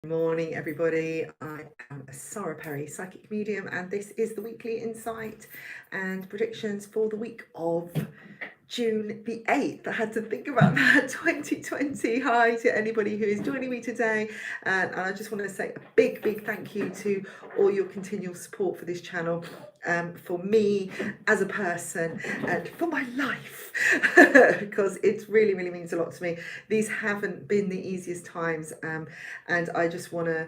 Morning, everybody. I am Sara Perry, psychic medium, and this is the weekly insight and predictions for the week of June the 8th. I had to think about that. 2020. Hi to anybody who is joining me today, and I just want to say a big thank you to all your continual support for this channel, for me as a person, and for my life, because it really means a lot to me. These haven't been the easiest times, and I just want to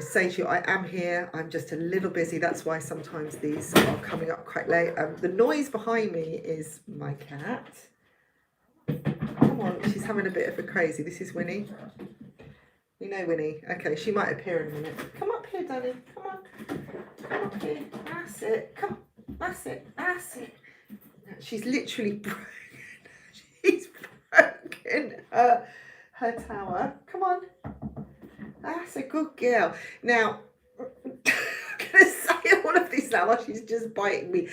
say to you, I am here. I'm just a little busy. That's why sometimes these are coming up quite late. The noise behind me is my cat. Come on, she's having a bit of a crazy. This is Winnie. You know Winnie. Okay, she might appear in a minute. Come up here, Danny. Come on. Come up here. That's it. Come. That's it. That's it. She's literally broken. She's broken her tower. Come on. That's a good girl. Now, I'm going to say all of this now while she's just biting me.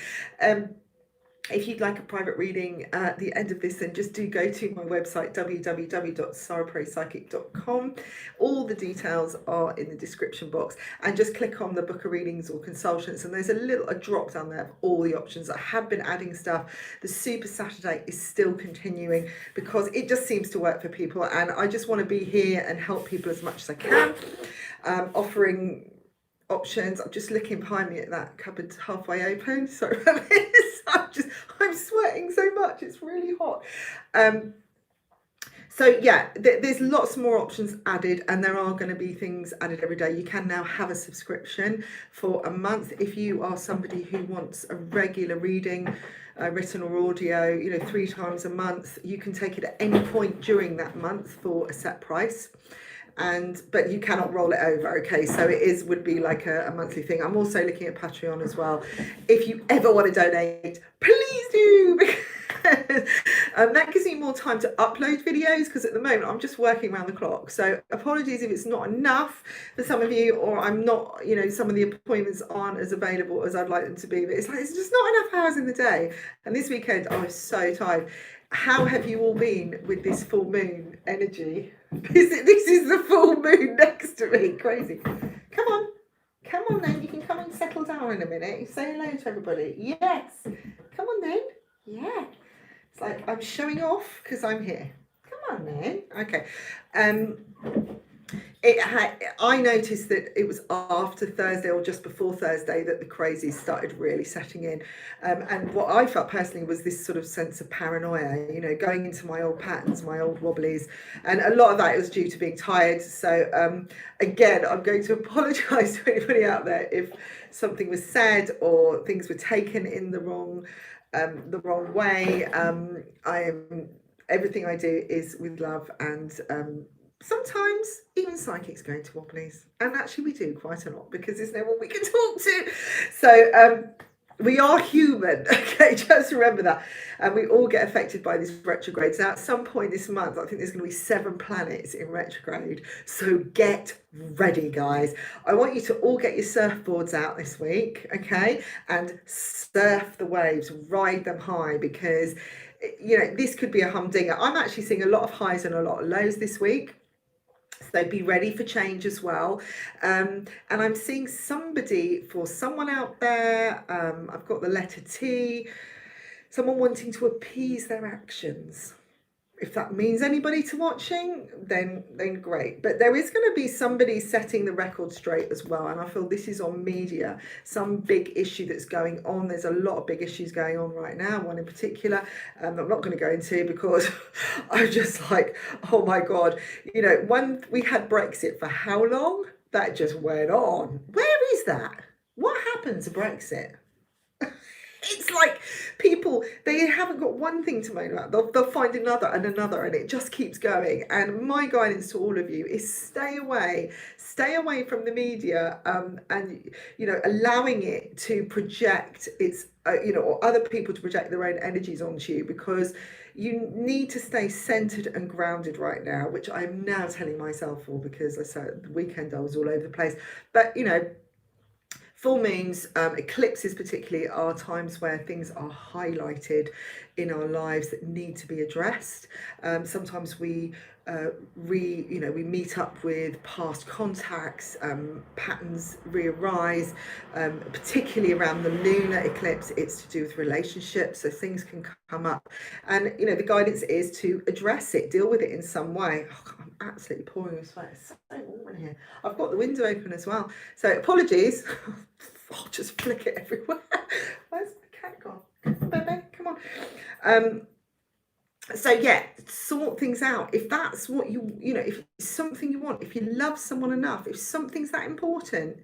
If you'd like a private reading at the end of this, then just do go to my website, www.saraperrypsychic.com. All the details are in the description box, and just click on the book of readings or consultants, and there's a drop down there of all the options. I have been adding stuff. The Super Saturday is still continuing because it just seems to work for people, and I just want to be here and help people as much as I can, offering options. I'm just looking behind me at that cupboard halfway open. Sorry about this. I'm sweating so much. It's really hot. So yeah, there's lots more options added, and there are going to be things added every day. You can now have a subscription for a month if you are somebody who wants a regular reading, written or audio, 3 times a month. You can take it at any point during that month for a set price. But you cannot roll it over. Okay, so would be like a monthly thing. I'm also looking at Patreon as well. If you ever want to donate, please do, because that gives me more time to upload videos, because at the moment I'm just working around the clock. So apologies if it's not enough for some of you, or I'm not, some of the appointments aren't as available as I'd like them to be, but it's just not enough hours in the day. And this weekend I was so tired. How have you all been with this full moon energy? This is the full moon next to me. Crazy. Come on then. You can come and settle down in a minute. Say hello to everybody. Yes. Come on then. Yeah. It's like I'm showing off because I'm here. Come on then. Okay. I noticed that it was after Thursday or just before Thursday that the crazies started really setting in, and what I felt personally was this sort of sense of paranoia, going into my old patterns, my old wobblies, and a lot of that was due to being tired. So again, I'm going to apologise to anybody out there if something was said or things were taken in the wrong way. Everything I do is with love, and sometimes even psychics go into wobblies, and actually we do quite a lot because there's no one we can talk to. So we are human. Okay, just remember that. And we all get affected by these retrogrades. Now at some point this month I think there's going to be 7 planets in retrograde, so get ready, guys. I want you to all get your surfboards out this week, okay, and surf the waves, ride them high, because this could be a humdinger. I'm actually seeing a lot of highs and a lot of lows this week, so be ready for change as well. And I'm seeing for someone out there, I've got the letter T, someone wanting to appease their actions. If that means anybody to watching, then great. But there is going to be somebody setting the record straight as well, and I feel this is on media, some big issue that's going on. There's a lot of big issues going on right now, one in particular I'm not going to go into because I'm just like, oh my god, when we had Brexit, for how long that just went on. Where is that? What happened to Brexit? It's like people, they haven't got one thing to moan about. They'll find another and another, and it just keeps going. And my guidance to all of you is stay away from the media, and allowing it to project its or other people to project their own energies onto you, because you need to stay centered and grounded right now, which I'm now telling myself for, because I said the weekend I was all over the place. But Full moons, eclipses particularly, are times where things are highlighted in our lives that need to be addressed. Sometimes we we meet up with past contacts, patterns re-arise, particularly around the lunar eclipse. It's to do with relationships, so things can come up, and the guidance is to address it, deal with it in some way. Oh, I'm absolutely pouring with sweat. It's so warm in here. I've got the window open as well, so apologies. I'll just flick it everywhere. Where's the cat gone? Baby, come on. So yeah, sort things out. If that's what if it's something you want, if you love someone enough, if something's that important,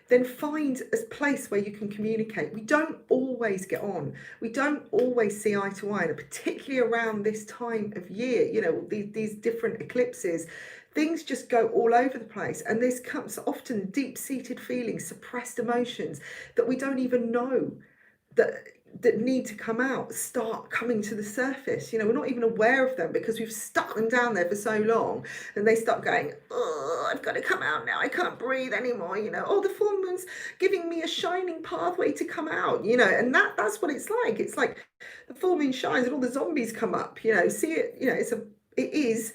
then find a place where you can communicate. We don't always get on. We don't always see eye to eye, and particularly around this time of year, these different eclipses, things just go all over the place, and this comes often deep-seated feelings, suppressed emotions that we don't even know that need to come out, start coming to the surface. We're not even aware of them because we've stuck them down there for so long, and they start going, oh, I've got to come out now, I can't breathe anymore. Oh, the full moon's giving me a shining pathway to come out, and that's what it's like. It's like the full moon shines and all the zombies come up, see it, it is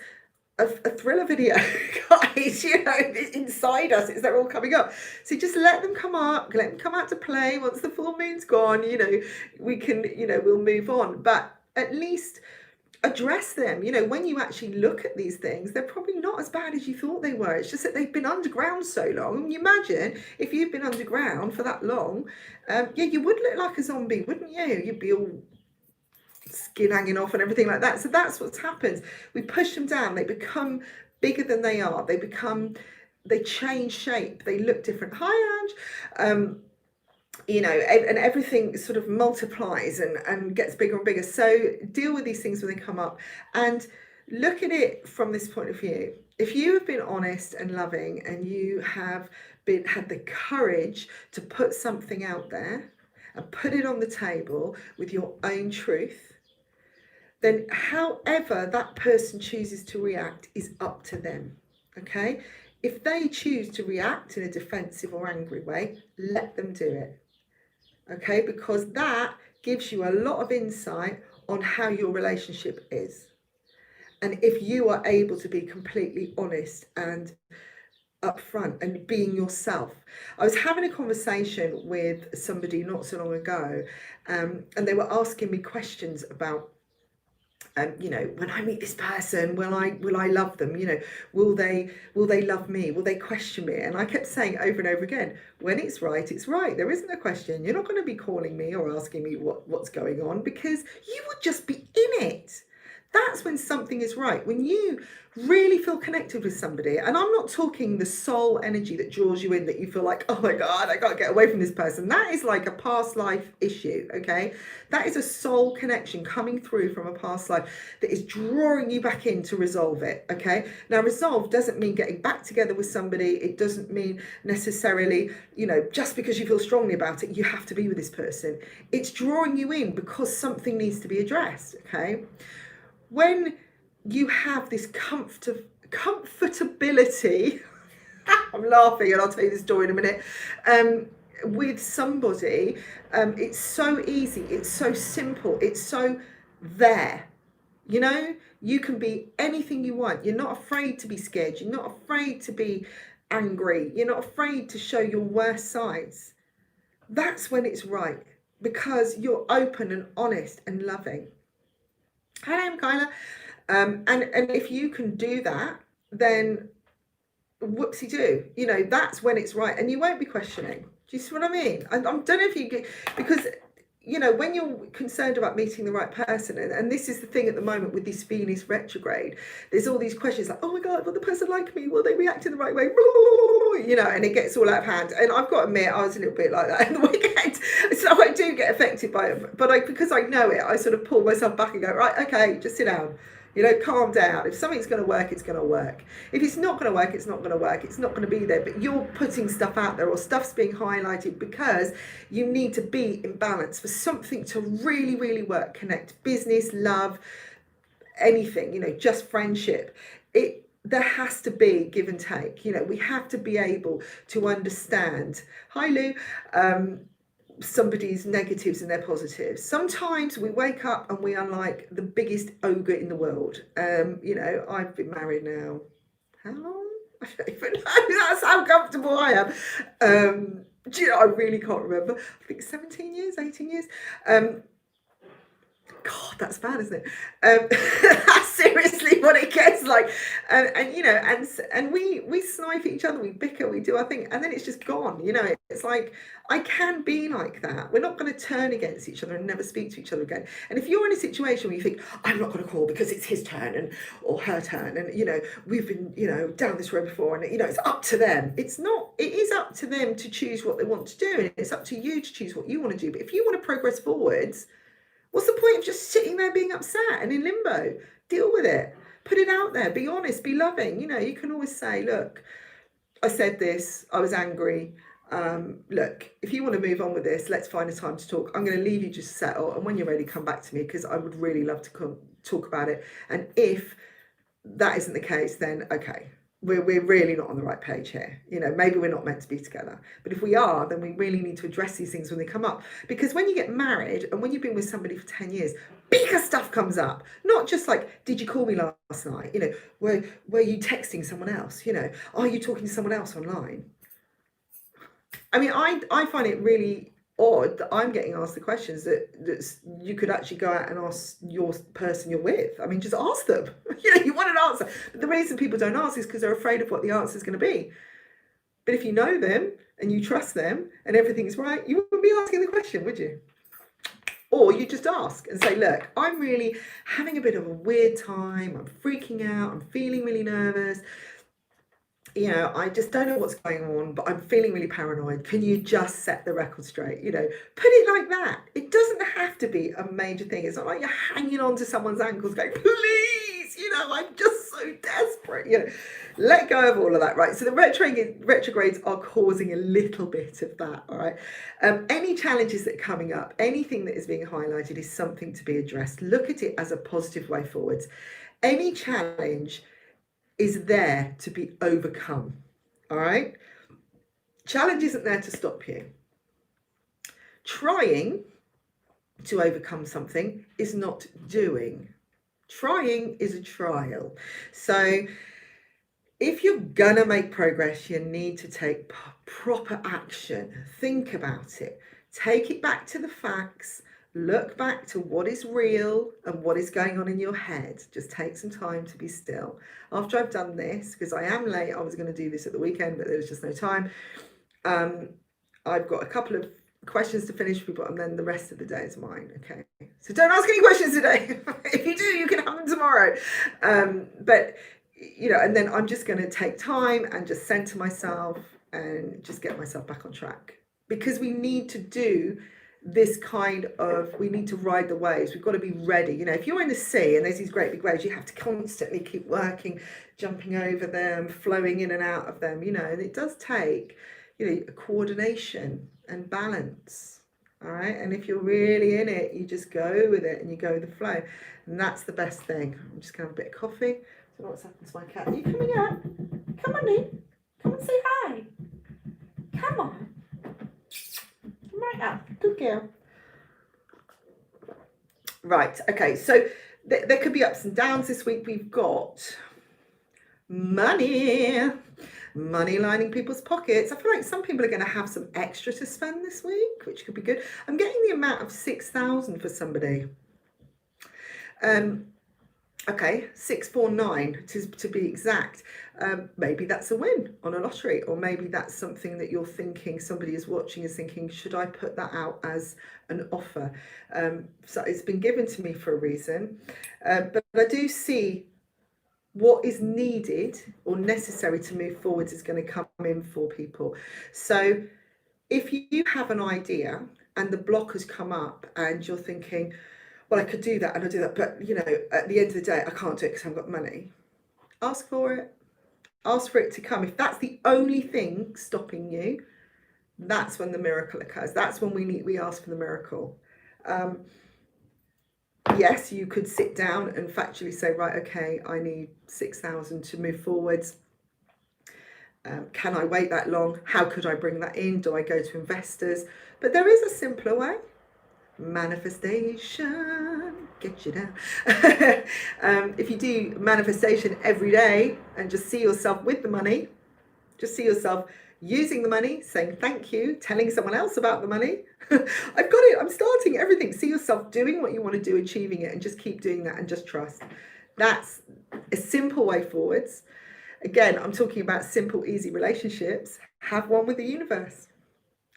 a thriller video, guys. Inside us, they're all coming up. So just let them come up, let them come out to play. Once the full moon's gone, we can, we'll move on. But at least address them. When you actually look at these things, they're probably not as bad as you thought they were. It's just that they've been underground so long. And you imagine if you've been underground for that long, you would look like a zombie, wouldn't you? You'd be all skin hanging off and everything like that. So that's what happens. We push them down, they become bigger than they are, they change shape, they look different. Hi, Ange. And everything sort of multiplies and gets bigger and bigger. So deal with these things when they come up and look at it from this point of view. If you have been honest and loving, and you have had the courage to put something out there and put it on the table with your own truth, then however that person chooses to react is up to them, okay? If they choose to react in a defensive or angry way, let them do it, okay? Because that gives you a lot of insight on how your relationship is. And if you are able to be completely honest and upfront and being yourself. I was having a conversation with somebody not so long ago, and they were asking me questions about when I meet this person, will I love them? Will they love me? Will they question me? And I kept saying over and over again, when it's right, it's right. There isn't a question. You're not going to be calling me or asking me what's going on, because you would just be in it. That's when something is right. When you really feel connected with somebody, and I'm not talking the soul energy that draws you in, that you feel like, oh my God, I can't get away from this person. That is like a past life issue, okay? That is a soul connection coming through from a past life that is drawing you back in to resolve it, okay? Now, resolve doesn't mean getting back together with somebody. It doesn't mean necessarily, just because you feel strongly about it, you have to be with this person. It's drawing you in because something needs to be addressed, okay? When you have this comfortability, I'm laughing and I'll tell you the story in a minute, with somebody, it's so easy, it's so simple, it's so there. You can be anything you want. You're not afraid to be scared. You're not afraid to be angry. You're not afraid to show your worst sides. That's when it's right, because you're open and honest and loving. Hi, I'm Kyla. And if you can do that, then whoopsie do. That's when it's right, and you won't be questioning. Do you see what I mean? I don't know if you get, because when you're concerned about meeting the right person, and this is the thing at the moment with this Venus retrograde, there's all these questions like, oh my God, will the person like me? Will they react in the right way? And it gets all out of hand. And I've got to admit, I was a little bit like that in the weekend. So I do get affected by it. But because I know it, I sort of pull myself back and go, right, okay, just sit down. Calm down. If something's going to work, it's going to work. If it's not going to work, it's not going to work. It's not going to be there. But you're putting stuff out there, or stuff's being highlighted because you need to be in balance for something to really, really work. Connect, business, love, anything, just friendship. there has to be give and take. We have to be able to understand, hi Lou, somebody's negatives and their positives. Sometimes we wake up and we are like the biggest ogre in the world. I've been married now. How long? I don't even know. That's how comfortable I am. I really can't remember. I think 17 years, 18 years. God, that's bad, isn't it? That's seriously what it gets like. And we snipe at each other, we bicker, we do our thing, and then it's just gone. It's like, I can be like that. We're not going to turn against each other and never speak to each other again. And if you're in a situation where you think, I'm not going to call because it's his turn or her turn, and we've been down this road before, and it's up to them. It's not. It is up to them to choose what they want to do, and it's up to you to choose what you want to do. But if you want to progress forwards, what's the point of just sitting there being upset and in limbo? Deal with it. Put it out there. Be honest. Be loving. You can always say, look, I said this. I was angry. Look, if you want to move on with this, let's find a time to talk. I'm going to leave you just settle. And when you're ready, come back to me, because I would really love to talk about it. And if that isn't the case, then okay. We're really not on the right page here. Maybe we're not meant to be together. But if we are, then we really need to address these things when they come up. Because when you get married and when you've been with somebody for 10 years, bigger stuff comes up. Not just like, did you call me last night? Were you texting someone else? Are you talking to someone else online? I mean, I find it really odd that I'm getting asked the questions that you could actually go out and ask your person you're with. I mean, just ask them. You want an answer. But the reason people don't ask is because they're afraid of what the answer is going to be. But if you know them and you trust them and everything's right, you wouldn't be asking the question, would you? Or you just ask and say, look, I'm really having a bit of a weird time. I'm freaking out. I'm feeling really nervous. I just don't know what's going on, but I'm feeling really paranoid. Can you just set the record straight? Put it like that. It doesn't have to be a major thing. It's not like you're hanging on to someone's ankles going, please, I'm just so desperate. Let go of all of that, right? So the retrogrades are causing a little bit of that, all right? Any challenges that are coming up, anything that is being highlighted is something to be addressed. Look at it as a positive way forwards. Any challenge is there to be overcome, all right? Challenge isn't there to stop you. Trying to overcome something is not doing. Trying is a trial. So if you're gonna make progress, you need to take proper action. Think about it. Take it back to the facts. Look back to what is real and what is going on in your head. Just take some time to be still. After I've done this, because I am late, I was going to do this at the weekend, but there was just no time. I've got a couple of questions to finish with people, and then the rest of the day is mine. Okay. So don't ask any questions today. If you do, you can have them tomorrow. But and then I'm just going to take time and just center myself and just get myself back on track, because we need to do this we need to ride the waves. We've got to be ready. If you're in the sea and there's these great big waves, you have to constantly keep working, jumping over them, flowing in and out of them, and it does take, coordination and balance. All right. And if you're really in it, you just go with it and you go with the flow. And that's the best thing. I'm just going to have a bit of coffee. I don't know what's happened to my cat. Are you coming up? Come on in. Come and say hi. Come on. Right up. Good girl. Right. Okay. So there could be ups and downs this week. We've got money lining people's pockets. I feel like some people are going to have some extra to spend this week, which could be good. I'm getting the amount of 6,000 for somebody. Okay, 649 to be exact. Maybe that's a win on a lottery, or maybe that's something that you're thinking, somebody is watching is thinking, should I put that out as an offer? So it's been given to me for a reason, but I do see what is needed or necessary to move forwards is going to come in for people. So if you have an idea and the block has come up and you're thinking, well, I could do that and I'll do that, but at the end of the day, I can't do it because I haven't got money. Ask for it. Ask for it to come. If that's the only thing stopping you, that's when the miracle occurs. That's when we ask for the miracle. yes, you could sit down and factually say, right, okay, I need 6,000 to move forwards. Can I wait that long? How could I bring that in? Do I go to investors? But there is a simpler way. Manifestation, get you down. If you do manifestation every day and just see yourself with the money, just see yourself using the money, saying thank you, telling someone else about the money. I've got it, I'm starting everything. See yourself doing what you want to do, achieving it, and just keep doing that and just trust. That's a simple way forwards. Again, I'm talking about simple, easy relationships. Have one with the universe.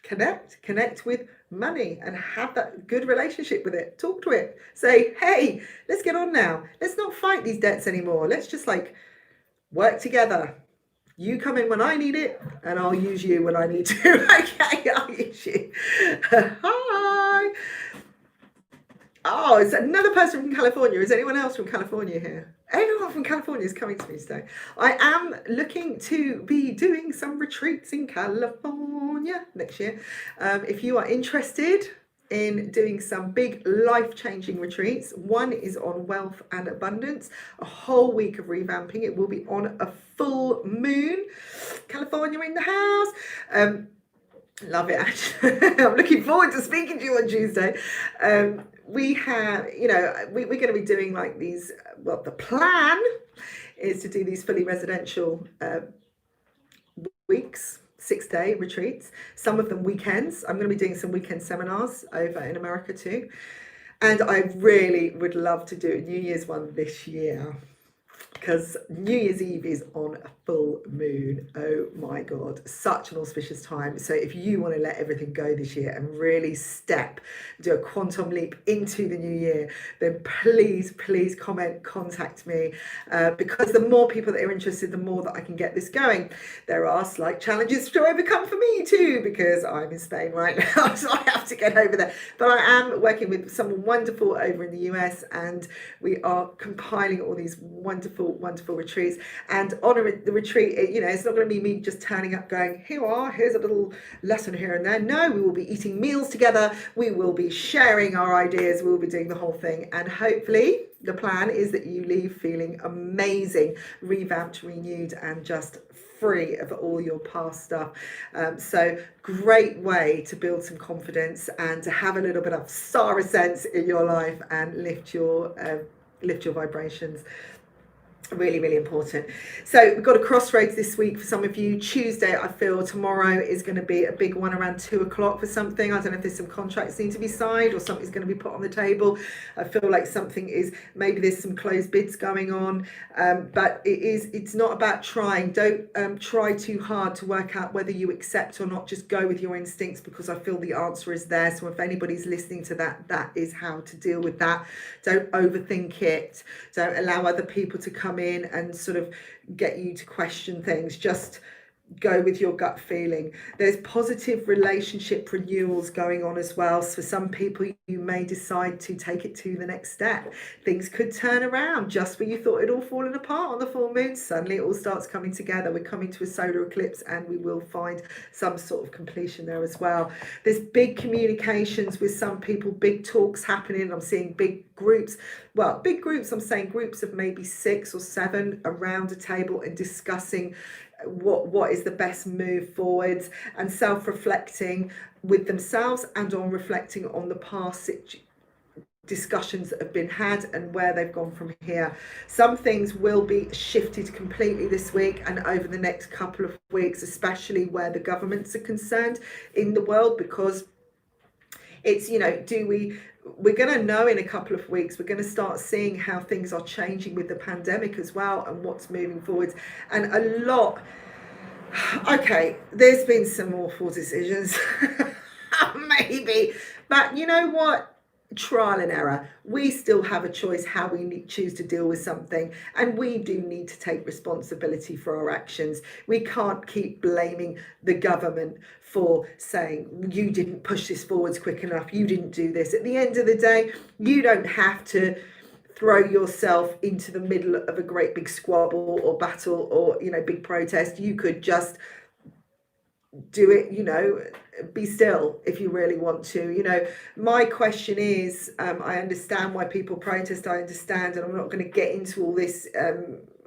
Connect with money and have that good relationship with it. Talk to it. Say, hey, let's get on now. Let's not fight these debts anymore. Let's just like work together. You come in when I need it, and I'll use you when I need to. Okay, I'll use you. Hi. Oh, it's another person from California. Is anyone else from California here? Anyone from California is coming to me today. I am looking to be doing some retreats in California next year. If you are interested in doing some big life-changing retreats, one is on wealth and abundance, a whole week of revamping. It will be on a full moon. California in the house. Love it, actually. I'm looking forward to speaking to you on Tuesday. We have, we're going to be doing like these, well, the plan is to do these fully residential weeks, 6-day retreats, some of them weekends. I'm going to be doing some weekend seminars over in America too. And I really would love to do a New Year's one this year, because New Year's Eve is on a full moon. Oh my God, such an auspicious time. So if you want to let everything go this year and really do a quantum leap into the new year, then please contact me, because the more people that are interested, the more that I can get this going. There are slight challenges to overcome for me too, because I'm in Spain right now, so I have to get over there. But I am working with someone wonderful over in the US, and we are compiling all these wonderful retreats. And on the retreat, it's not going to be me just turning up going, here's a little lesson here and there. No, we will be eating meals together, we will be sharing our ideas, we will be doing the whole thing, and hopefully the plan is that you leave feeling amazing, revamped, renewed, and just free of all your past stuff. So great way to build some confidence and to have a little bit of Sara sense in your life and lift your vibrations. Really important. So we've got a crossroads this week for some of you. Tuesday, I feel tomorrow is going to be a big one around 2:00 for something. I don't know if there's some contracts need to be signed or something's going to be put on the table. I feel like maybe there's some closed bids going on, but it's not about trying. Don't try too hard to work out whether you accept or not. Just go with your instincts, because I feel the answer is there. So if anybody's listening to that is how to deal with that. Don't overthink it. Don't allow other people to come in and sort of get you to question things. Just go with your gut feeling. There's positive relationship renewals going on as well. So for some people, you may decide to take it to the next step. Things could turn around just when you thought it all fallen apart on the full moon. Suddenly it all starts coming together. We're coming to a solar eclipse and we will find some sort of completion there as well. There's big communications with some people, big talks happening. I'm seeing big groups. Well, big groups, I'm saying groups of maybe 6 or 7 around a table and discussing what is the best move forwards, and self-reflecting with themselves and on reflecting on the past discussions that have been had and where they've gone from here. Some things will be shifted completely this week and over the next couple of weeks, especially where the governments are concerned in the world, because it's, we're going to know in a couple of weeks. We're going to start seeing how things are changing with the pandemic as well and what's moving forwards. And there's been some awful decisions, maybe, but you know what? Trial and error. We still have a choice how we choose to deal with something, and we do need to take responsibility for our actions. We can't keep blaming the government for saying you didn't push this forwards quick enough, you didn't do this. At the end of the day, you don't have to throw yourself into the middle of a great big squabble or battle or big protest. You could just do it be still if you really want to. You know, my question is, I understand why people protest, I understand, and I'm not going to get into all this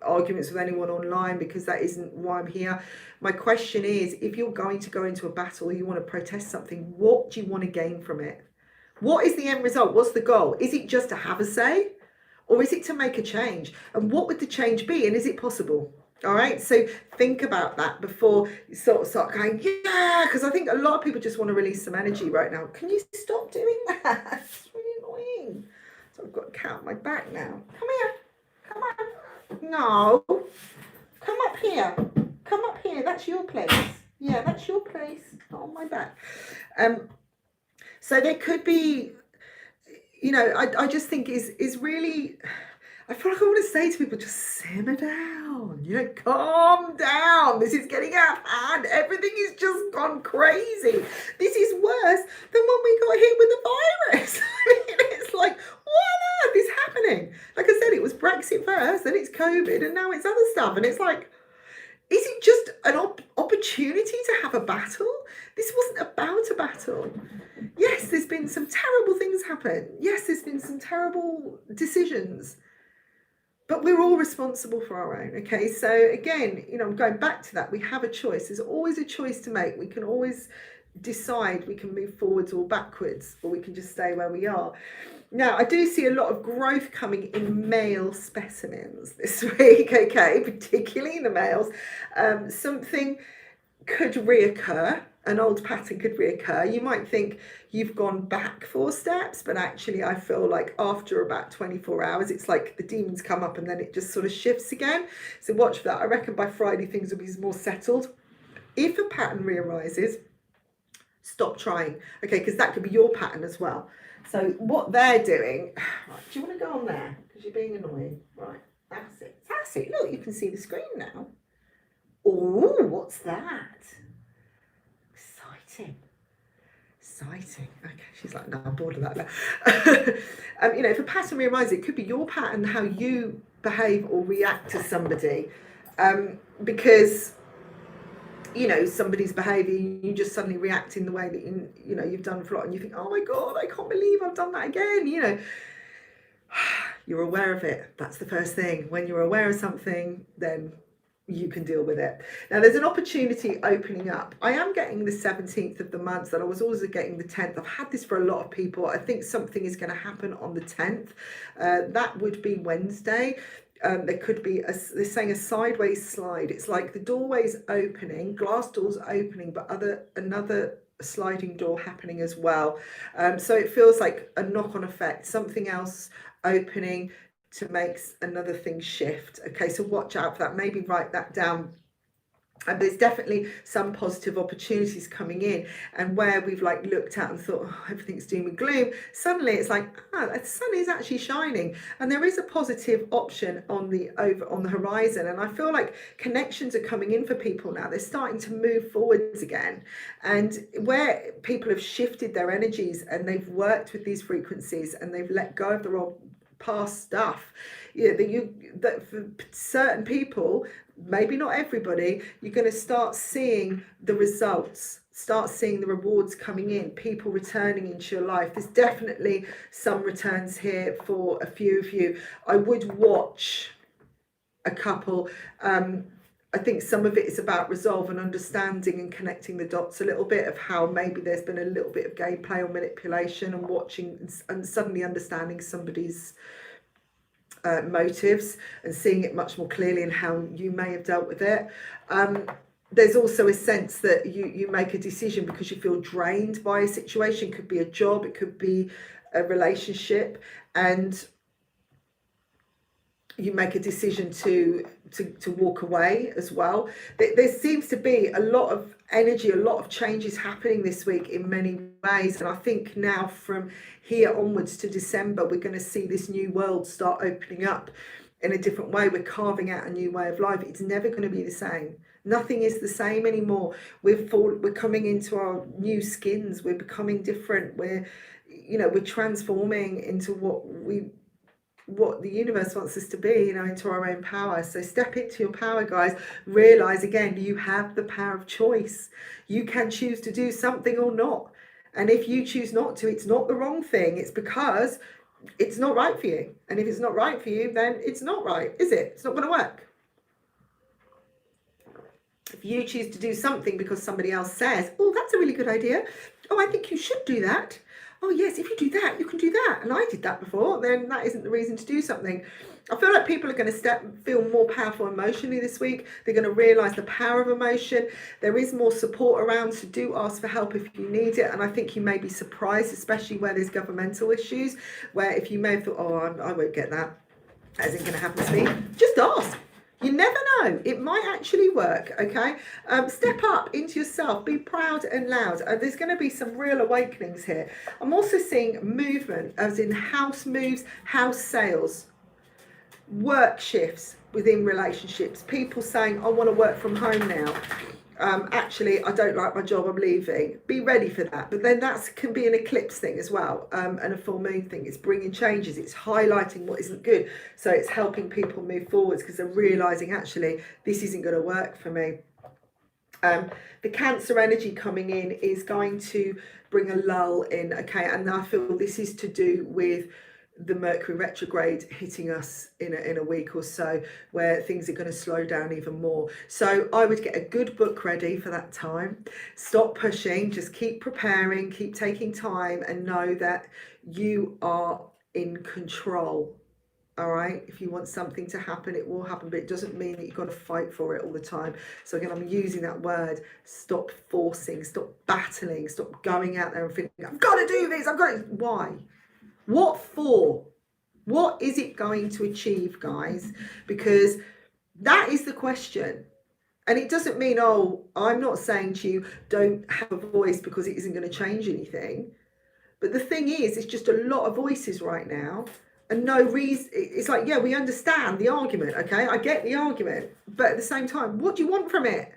arguments with anyone online because that isn't why I'm here. My question is, if you're going to go into a battle, you want to protest something, what do you want to gain from it? What is the end result? What's the goal? Is it just to have a say, or is it to make a change? And what would the change be, and is it possible? All right, so think about that before you sort of start going, yeah, because I think a lot of people just want to release some energy right now. Can you stop doing that? It's really annoying. So I've got a cat on my back now. Come here. Come on. No. Come up here. Come up here. That's your place. Yeah, that's your place. Not on my back. So there could be, you know, I just think is really, I feel like I want to say to people, just simmer down, you know, calm down. This is getting out of hand. Everything is just gone crazy. This is worse than when we got hit with the virus. I mean, it's like, what on earth is happening? Like I said, it was Brexit first, then it's COVID, and now it's other stuff. And it's like, is it just an opportunity to have a battle? This wasn't about a battle. Yes, there's been some terrible things happen. Yes, there's been some terrible decisions. But we're all responsible for our own, okay? So again, you know, I'm going back to that. We have a choice. There's always a choice to make. We can always decide we can move forwards or backwards, or we can just stay where we are. Now, I do see a lot of growth coming in male specimens this week, okay, particularly in the males. Something could reoccur, an old pattern could reoccur. You might think you've gone back 4 steps, but actually I feel like after about 24 hours, it's like the demons come up and then it just sort of shifts again. So watch for that. I reckon by Friday things will be more settled. If a pattern rearises, stop trying, okay, because that could be your pattern as well. So what they're doing, right, do you want to go on there? Because you're being annoying. Right, that's it. That's it. Look, you can see the screen now. Oh, what's that? Exciting. Okay, she's like, no, I'm bored of that now. You know, if a pattern rearises, it could be your pattern, how you behave or react to somebody. Because you know, somebody's behaviour, you just suddenly react in the way that you know you've done for a lot, and you think, oh my god, I can't believe I've done that again. You know, you're aware of it. That's the first thing. When you're aware of something, then you can deal with it. Now there's an opportunity opening up. I am getting the 17th of the month, and I was also getting the 10th. I've had this for a lot of people. I think something is going to happen on the 10th. That would be Wednesday. There could be, they're saying a sideways slide. It's like the doorway's opening, glass door's opening, but another sliding door happening as well. So it feels like a knock-on effect, something else opening to make another thing shift. Okay, so watch out for that. Maybe write that down. And there's definitely some positive opportunities coming in, and where we've like looked at and thought, oh, everything's doom and gloom, suddenly it's like, the sun is actually shining, and there is a positive option on the horizon. And I feel like connections are coming in for people now. They're starting to move forwards again, and where people have shifted their energies and they've worked with these frequencies and they've let go of the old past stuff. Yeah, that for certain people, maybe not everybody, you're going to start seeing the results, start seeing the rewards coming in, people returning into your life. There's definitely some returns here for a few of you. I would watch a couple. I think some of it is about resolve and understanding and connecting the dots a little bit of how maybe there's been a little bit of gameplay or manipulation, and watching and suddenly understanding somebody's motives and seeing it much more clearly and how you may have dealt with it. There's also a sense that you make a decision because you feel drained by a situation. It could be a job, it could be a relationship, and you make a decision to walk away as well. There seems to be a lot of energy, a lot of changes happening this week in many ways, and I think now from here onwards to December, we're going to see this new world start opening up in a different way. We're carving out a new way of life. It's never going to be the same. Nothing is the same anymore. We're coming into our new skins. We're becoming different. We're transforming into what we what the universe wants us to be, into our own power. So step into your power, guys. Realize again, you have the power of choice. You can choose to do something or not. And if you choose not to, it's not the wrong thing. It's because it's not right for you. And if it's not right for you, then it's not right, is it? It's not going to work. If you choose to do something because somebody else says, oh, that's a really good idea. Oh, I think you should do that. Oh, yes, if you do that, you can do that. And I did that before. Then that isn't the reason to do something. I feel like people are going to feel more powerful emotionally this week. They're going to realise the power of emotion. There is more support around, so do ask for help if you need it. And I think you may be surprised, especially where there's governmental issues, where if you may have thought, oh, I won't get that, that isn't going to happen to me, just ask. You never know. It might actually work, okay? Step up into yourself. Be proud and loud. There's going to be some real awakenings here. I'm also seeing movement, as in house moves, house sales, work shifts within relationships. People saying, I want to work from home now. Actually, I don't like my job, I'm leaving. Be ready for that. But then that can be an eclipse thing as well, and a full moon thing. It's bringing changes, it's highlighting what isn't good. So it's helping people move forwards because they're realising, actually, this isn't going to work for me. The Cancer energy coming in is going to bring a lull in, okay? And I feel this is to do with the Mercury retrograde hitting us in a week or so, where things are going to slow down even more. So I would get a good book ready for that time. Stop pushing, just keep preparing, keep taking time, and know that you are in control. All right, if you want something to happen, it will happen, but it doesn't mean that you've got to fight for it all the time. So again, I'm using that word: stop forcing, stop battling, stop going out there and thinking, I've got to do this, I've got to. Why? What for? What is it going to achieve, guys? Because that is the question. And it doesn't mean, oh, I'm not saying to you, don't have a voice because it isn't going to change anything. But the thing is, it's just a lot of voices right now and no reason. It's like, yeah, we understand the argument, okay? I get the argument. But at the same time, what do you want from it?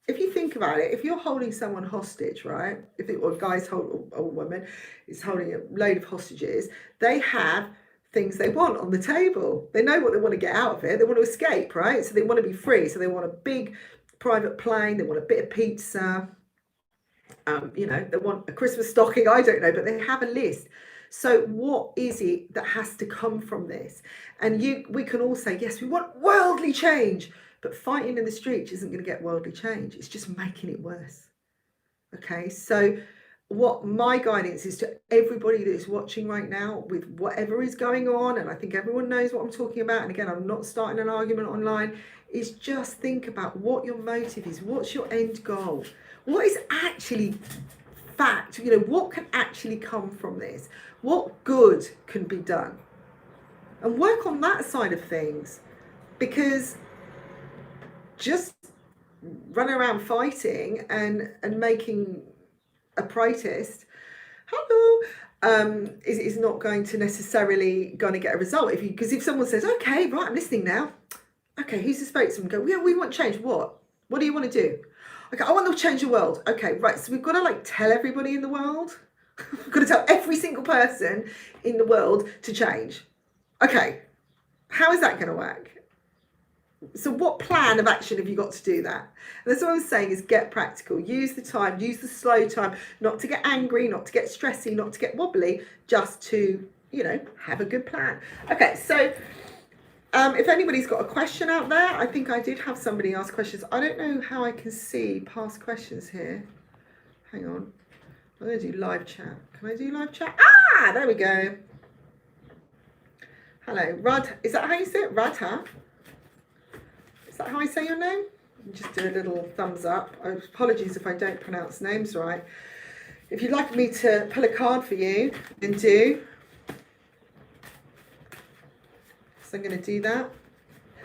If you think about it, if you're holding someone hostage, right? Or a guy's or a woman is holding a load of hostages, they have things they want on the table. They know what they want to get out of it. They want to escape, right? So they want to be free. So they want a big private plane. They want a bit of pizza. They want a Christmas stocking. I don't know, but they have a list. So what is it that has to come from this? And we can all say, yes, we want worldly change. But fighting in the streets isn't going to get worldly change. It's just making it worse. Okay, so what my guidance is to everybody that is watching right now with whatever is going on, and I think everyone knows what I'm talking about, and again, I'm not starting an argument online, is just think about what your motive is. What's your end goal? What is actually fact? What can actually come from this? What good can be done? And work on that side of things, because just running around fighting and making a protest, is not going to necessarily going to get a result. Because if someone says, okay, right, I'm listening now. Okay, who's the spokesman? Go, yeah, we want change. What do you want to do? Okay, I want to change the world. Okay, right. So we've got to tell everybody in the world. We've got to tell every single person in the world to change. Okay, how is that going to work? So what plan of action have you got to do that? And that's what I'm saying, is get practical. Use the time, use the slow time, not to get angry, not to get stressy, not to get wobbly, just to, have a good plan. Okay, so if anybody's got a question out there, I think I did have somebody ask questions. I don't know how I can see past questions here. Hang on. I'm going to do live chat. Can I do live chat? There we go. Hello, Rad. Is that how you say it? Radha? Is that how I say your name? Just do a little thumbs up. Apologies if I don't pronounce names right. If you'd like me to pull a card for you, then do. So I'm going to do that.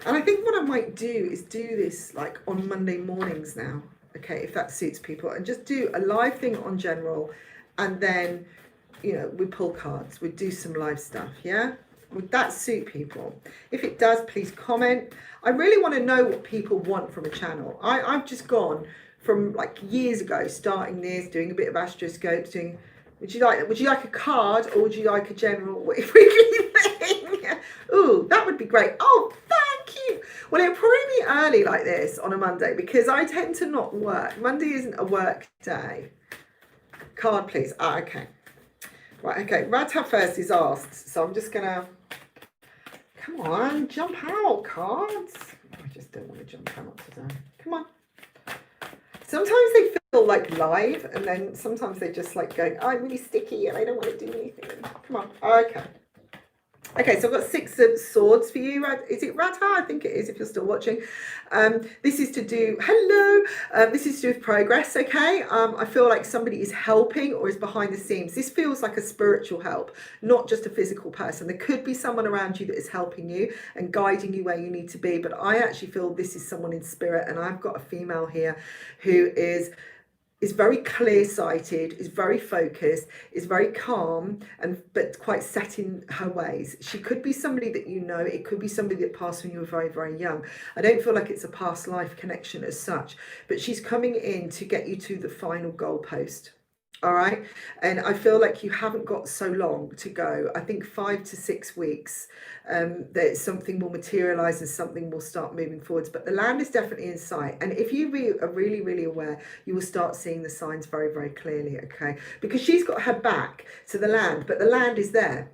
And I think what I might do is do this on Monday mornings now. Okay, if that suits people. And just do a live thing on general. And then, we pull cards. We do some live stuff, yeah? Would that suit people? If it does, please comment. I really want to know what people want from a channel. I've just gone from years ago, starting this, doing a bit of astroscopes, doing Would you like a card, or would you like a general weekly thing? Ooh, that would be great. Oh, thank you. Well, it'll probably be early like this on a Monday because I tend to not work. Monday isn't a work day. Card, please. Ah, okay. Right, okay. Rata first is asked, so I'm just gonna. Come on, jump out, cards. I just don't want to jump out today. Come on. Sometimes they feel like live, and then sometimes they just like going, oh, I'm really sticky and I don't want to do anything. Come on. Okay. Okay, so I've got 6 of swords for you. Is it Radha? I think it is if you're still watching. This is to do, hello, this is to do with progress, okay? I feel like somebody is helping or is behind the scenes. This feels like a spiritual help, not just a physical person. There could be someone around you that is helping you and guiding you where you need to be, but I actually feel this is someone in spirit, and I've got a female here who is very clear-sighted, is very focused, is very calm, but quite set in her ways. She could be somebody that you know. It could be somebody that passed when you were very, very young. I don't feel like it's a past life connection as such, but she's coming in to get you to the final goalpost. All right. And I feel like you haven't got so long to go. I think 5 to 6 weeks, that something will materialize and something will start moving forwards. But the land is definitely in sight. And if you are really, really aware, you will start seeing the signs very, very clearly. Okay. Because she's got her back to the land, but the land is there.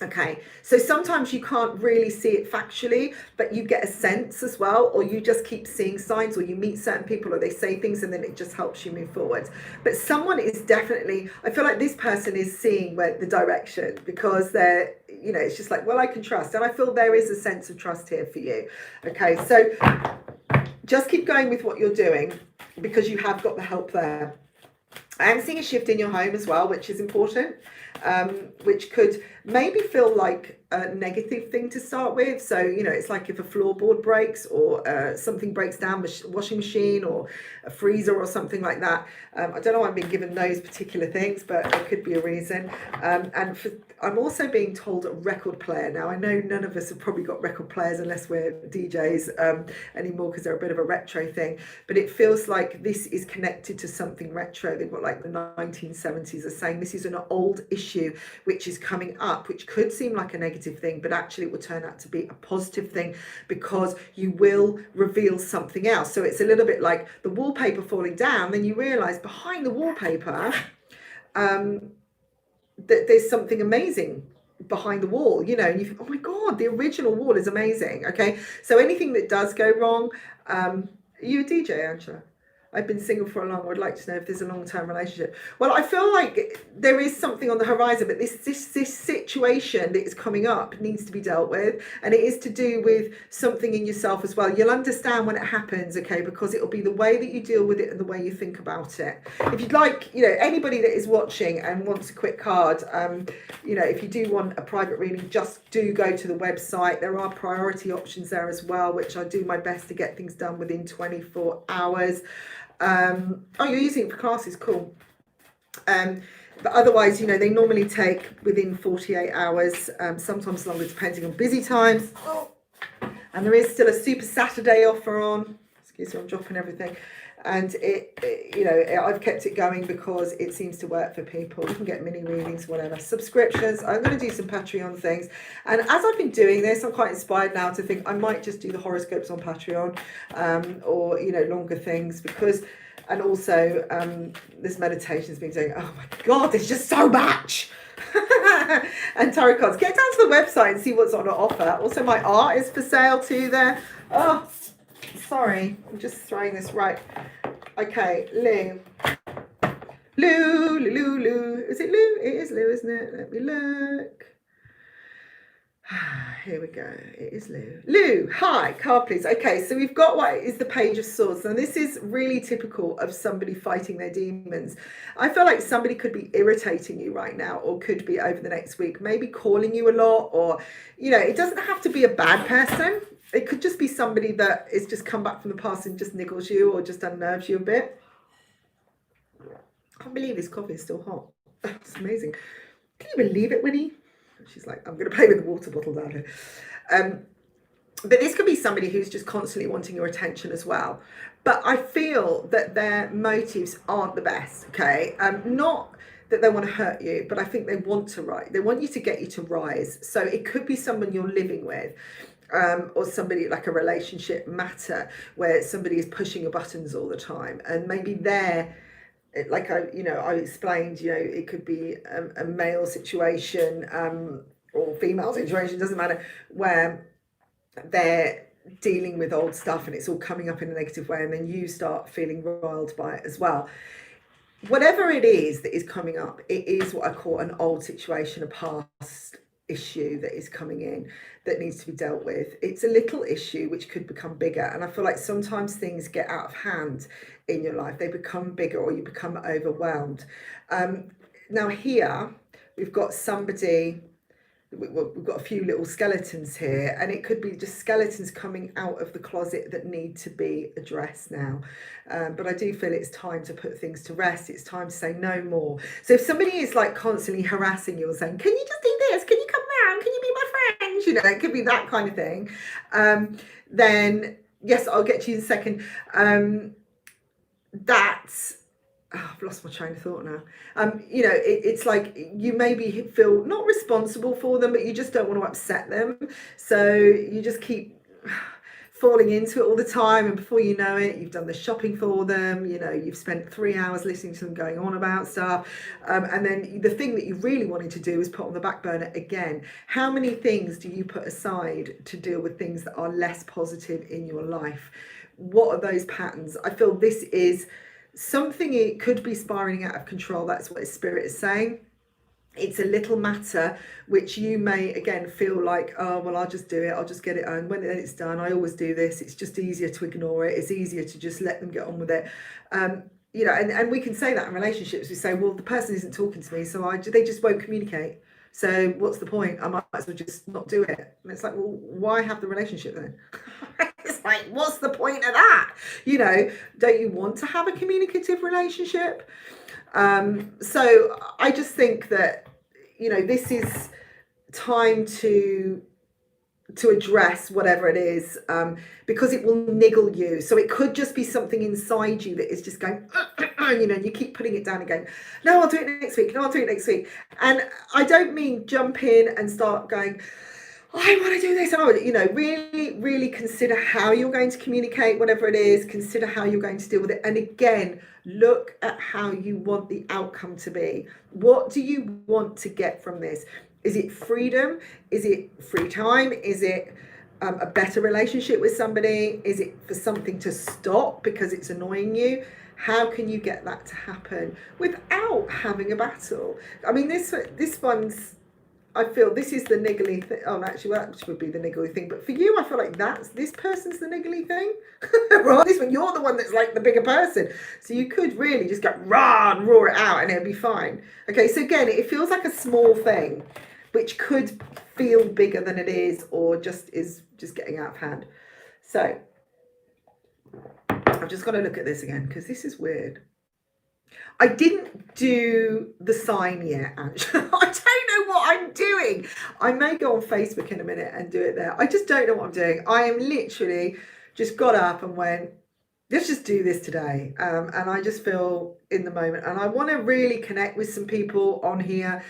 Okay, so sometimes you can't really see it factually, but you get a sense as well, or you just keep seeing signs, or you meet certain people, or they say things, and then it just helps you move forward. But someone is definitely, I feel like this person is seeing where the direction, because they're, you know, it's just like, well, I can trust. And I feel there is a sense of trust here for you. Okay, so just keep going with what you're doing, because you have got the help there. I am seeing a shift in your home as well, which is important, which could maybe feel like a negative thing to start with. So, you know, it's like if a floorboard breaks, or something breaks down, washing machine or a freezer or something like that. I don't know why I'm being given those particular things, but it could be a reason. I'm also being told a record player. Now, I know none of us have probably got record players unless we're DJs anymore, because they're a bit of a retro thing. But it feels like this is connected to something retro. They've got like the 1970s are saying this is an old issue which is coming up, which could seem like a negative thing, but actually it will turn out to be a positive thing, because you will reveal something else. So it's a little bit like the wallpaper falling down, then you realize behind the wallpaper that there's something amazing behind the wall, you know, and you think, oh my God, the original wall is amazing. Okay, so anything that does go wrong, are you a DJ, Angela? I've been single for a long. I'd like to know if there's a long-term relationship. Well, I feel like there is something on the horizon, but this situation that is coming up needs to be dealt with, and it is to do with something in yourself as well. You'll understand when it happens, okay, because it'll be the way that you deal with it and the way you think about it. If you'd like, you know, anybody that is watching and wants a quick card, you know, if you do want a private reading, just do go to the website. There are priority options there as well, which I do my best to get things done within 24 hours. Oh, you're using it for classes, cool. But otherwise, you know, they normally take within 48 hours, sometimes longer depending on busy times. And there is still a Super Saturday offer on. Excuse me, I'm dropping everything. And you know, I've kept it going because it seems to work for people. You can get mini readings, whatever. Subscriptions. I'm going to do some Patreon things. And as I've been doing this, I'm quite inspired now to think I might just do the horoscopes on Patreon, or, you know, longer things, because, and also this meditation's been doing, oh my God, there's just so much. And tarot cards. Get down to the website and see what's on offer. Also, my art is for sale too there. Oh, sorry, I'm just throwing this right. Okay, Lou. Lou. Is it Lou? It is Lou, isn't it? Let me look. Here we go. It is Lou. Lou, hi, card please. Okay, so we've got what is the Page of Swords. And this is really typical of somebody fighting their demons. I feel like somebody could be irritating you right now, or could be over the next week, maybe calling you a lot, or, you know, it doesn't have to be a bad person. It could just be somebody that is just come back from the past and just niggles you or just unnerves you a bit. I can't believe this coffee is still hot. It's amazing. Can you believe it, Winnie? She's like, I'm going to play with the water bottle down here. But this could be somebody who's just constantly wanting your attention as well. But I feel that their motives aren't the best, okay? Not that they want to hurt you, but I think they want to rise. They want you to get you to rise. So it could be someone you're living with, or somebody like a relationship matter where somebody is pushing your buttons all the time, and maybe they're like I explained, it could be a male situation, or female situation, doesn't matter, where they're dealing with old stuff and it's all coming up in a negative way, and then you start feeling riled by it as well. Whatever it is that is coming up, it is what I call an old situation, a past issue that is coming in that needs to be dealt with. It's a little issue which could become bigger, and I feel like sometimes things get out of hand in your life. They become bigger, or you become overwhelmed. Now here we've got somebody, we've got a few little skeletons here, and it could be just skeletons coming out of the closet that need to be addressed now. But I do feel it's time to put things to rest. It's time to say no more. So if somebody is like constantly harassing you or saying, can you just do this? Can you come round? Can you be my friend? It could be that kind of thing. Then yes, I'll get to you in a second. I've lost my train of thought now. It's like you maybe feel not responsible for them, but you just don't want to upset them. So you just keep falling into it all the time, and before you know it, you've done the shopping for them. You've spent 3 hours listening to them going on about stuff, and then the thing that you really wanted to do is put on the back burner again. How many things do you put aside to deal with things that are less positive in your life? What are those patterns? I feel this is something, it could be spiraling out of control. That's what Spirit is saying. It's a little matter which you may again feel like, oh well, I'll just do it, I'll just get it on. When it's done, I always do this, it's just easier to ignore it, it's easier to just let them get on with it. And we can say that in relationships. We say, well, the person isn't talking to me, so they just won't communicate, so what's the point? I might as well just not do it. And it's like, well, why have the relationship then? It's like, what's the point of that? Don't you want to have a communicative relationship? So I just think that, this is time to address whatever it is, because it will niggle you. So it could just be something inside you that is just going, you keep putting it down again. No, I'll do it next week. No, I'll do it next week. And I don't mean jump in and start going, I want to do this. And really, really consider how you're going to communicate, whatever it is. Consider how you're going to deal with it. And again, look at how you want the outcome to be. What do you want to get from this? Is it freedom? Is it free time? Is it a better relationship with somebody? Is it for something to stop because it's annoying you? How can you get that to happen without having a battle? I mean, this one's, I feel this is the niggly thing. Oh, actually, that would be the niggly thing. But for you, I feel like this person's the niggly thing. Right? This one, you're the one that's like the bigger person. So you could really just go rah and roar it out and it'll be fine. Okay, so again, it feels like a small thing, which could feel bigger than it is, or just is just getting out of hand. So I've just got to look at this again because this is weird. I didn't do the sign yet, actually. I don't know what I'm doing. I may go on Facebook in a minute and do it there. I just don't know what I'm doing. I am literally just got up and went, let's just do this today. And I just feel in the moment. And I want to really connect with some people on here,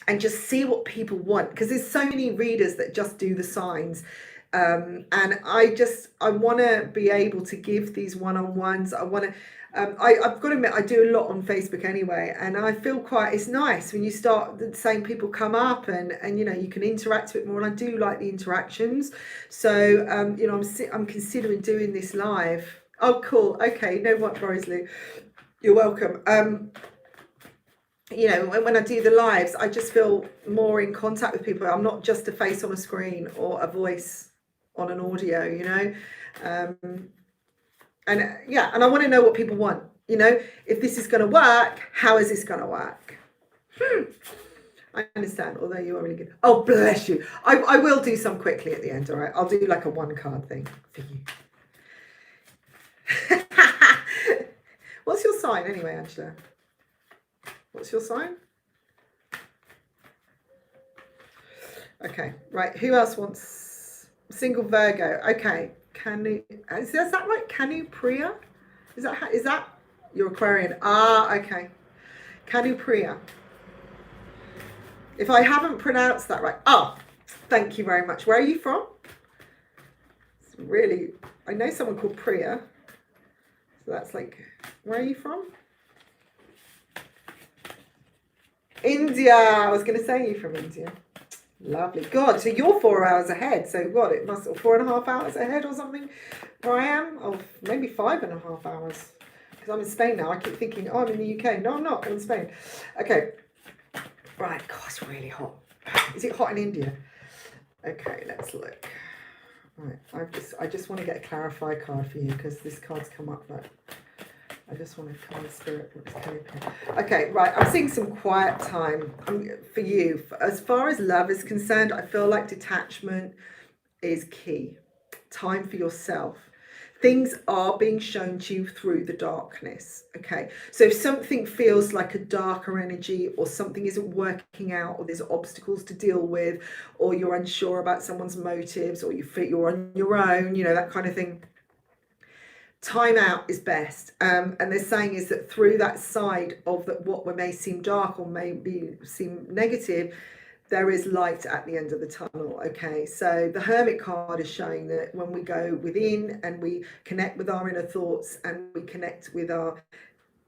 and just see what people want. Because there's so many readers that just do the signs. And I want to be able to give these one-on-ones. I want to, I've got to admit, I do a lot on Facebook anyway, and I feel it's nice when you start, the same people come up and you can interact a bit more, and I do like the interactions. So, I'm considering doing this live. Oh, cool. Okay, no worries, Lou. You're welcome. When I do the lives, I just feel more in contact with people. I'm not just a face on a screen or a voice on an audio, and I want to know what people want. If this is going to work, how is this going to work? I understand, although you are really good. Oh, bless you. I will do some quickly at the end, all right? I'll do like a 1-card thing for you. What's your sign anyway, Angela? What's your sign? Okay, right. Who else wants single Virgo? Okay, is that right? Canu Priya? Is that you're Aquarian? Ah, okay. Kanupriya. If I haven't pronounced that right. Thank you very much. Where are you from? It's really, I know someone called Priya. So that's like, where are you from? India. I was going to say you're from India. Lovely. God, so you're 4 hours ahead. So what, it must be 4.5 hours ahead or something where I am? Or maybe 5.5 hours. Because I'm in Spain now. I keep thinking, I'm in the UK. No, I'm not. I'm in Spain. Okay. Right. God, it's really hot. Is it hot in India? Okay, let's look. Right. I just want to get a clarify card for you because this card's come up, but I just want to card spirit. Okay, right. I'm seeing some quiet time for you. As far as love is concerned, I feel like detachment is key. Time for yourself. Things are being shown to you through the darkness. Okay, so if something feels like a darker energy, or something isn't working out, or there's obstacles to deal with, or you're unsure about someone's motives, or you feel you're on your own, that kind of thing, time out is best. And they're saying is that through that side of that, what may seem dark or maybe seem negative, there is light at the end of the tunnel. Okay, so the Hermit card is showing that when we go within and we connect with our inner thoughts and we connect with our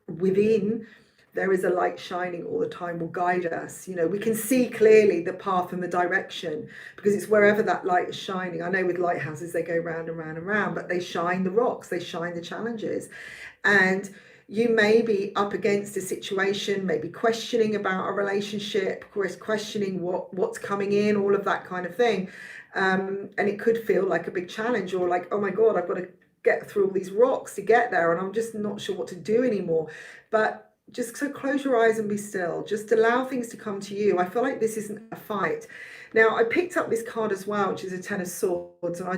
within, there is a light shining all the time, will guide us. We can see clearly the path and the direction because it's wherever that light is shining. I know with lighthouses they go round and round and round, but they shine the rocks, they shine the challenges. And you may be up against a situation, maybe questioning about a relationship, questioning what's coming in, all of that kind of thing. And it could feel like a big challenge, or like, oh my God, I've got to get through all these rocks to get there, and I'm just not sure what to do anymore. But just so close your eyes and be still. Just allow things to come to you. I feel like this isn't a fight. Now, I picked up this card as well, which is a Ten of Swords, and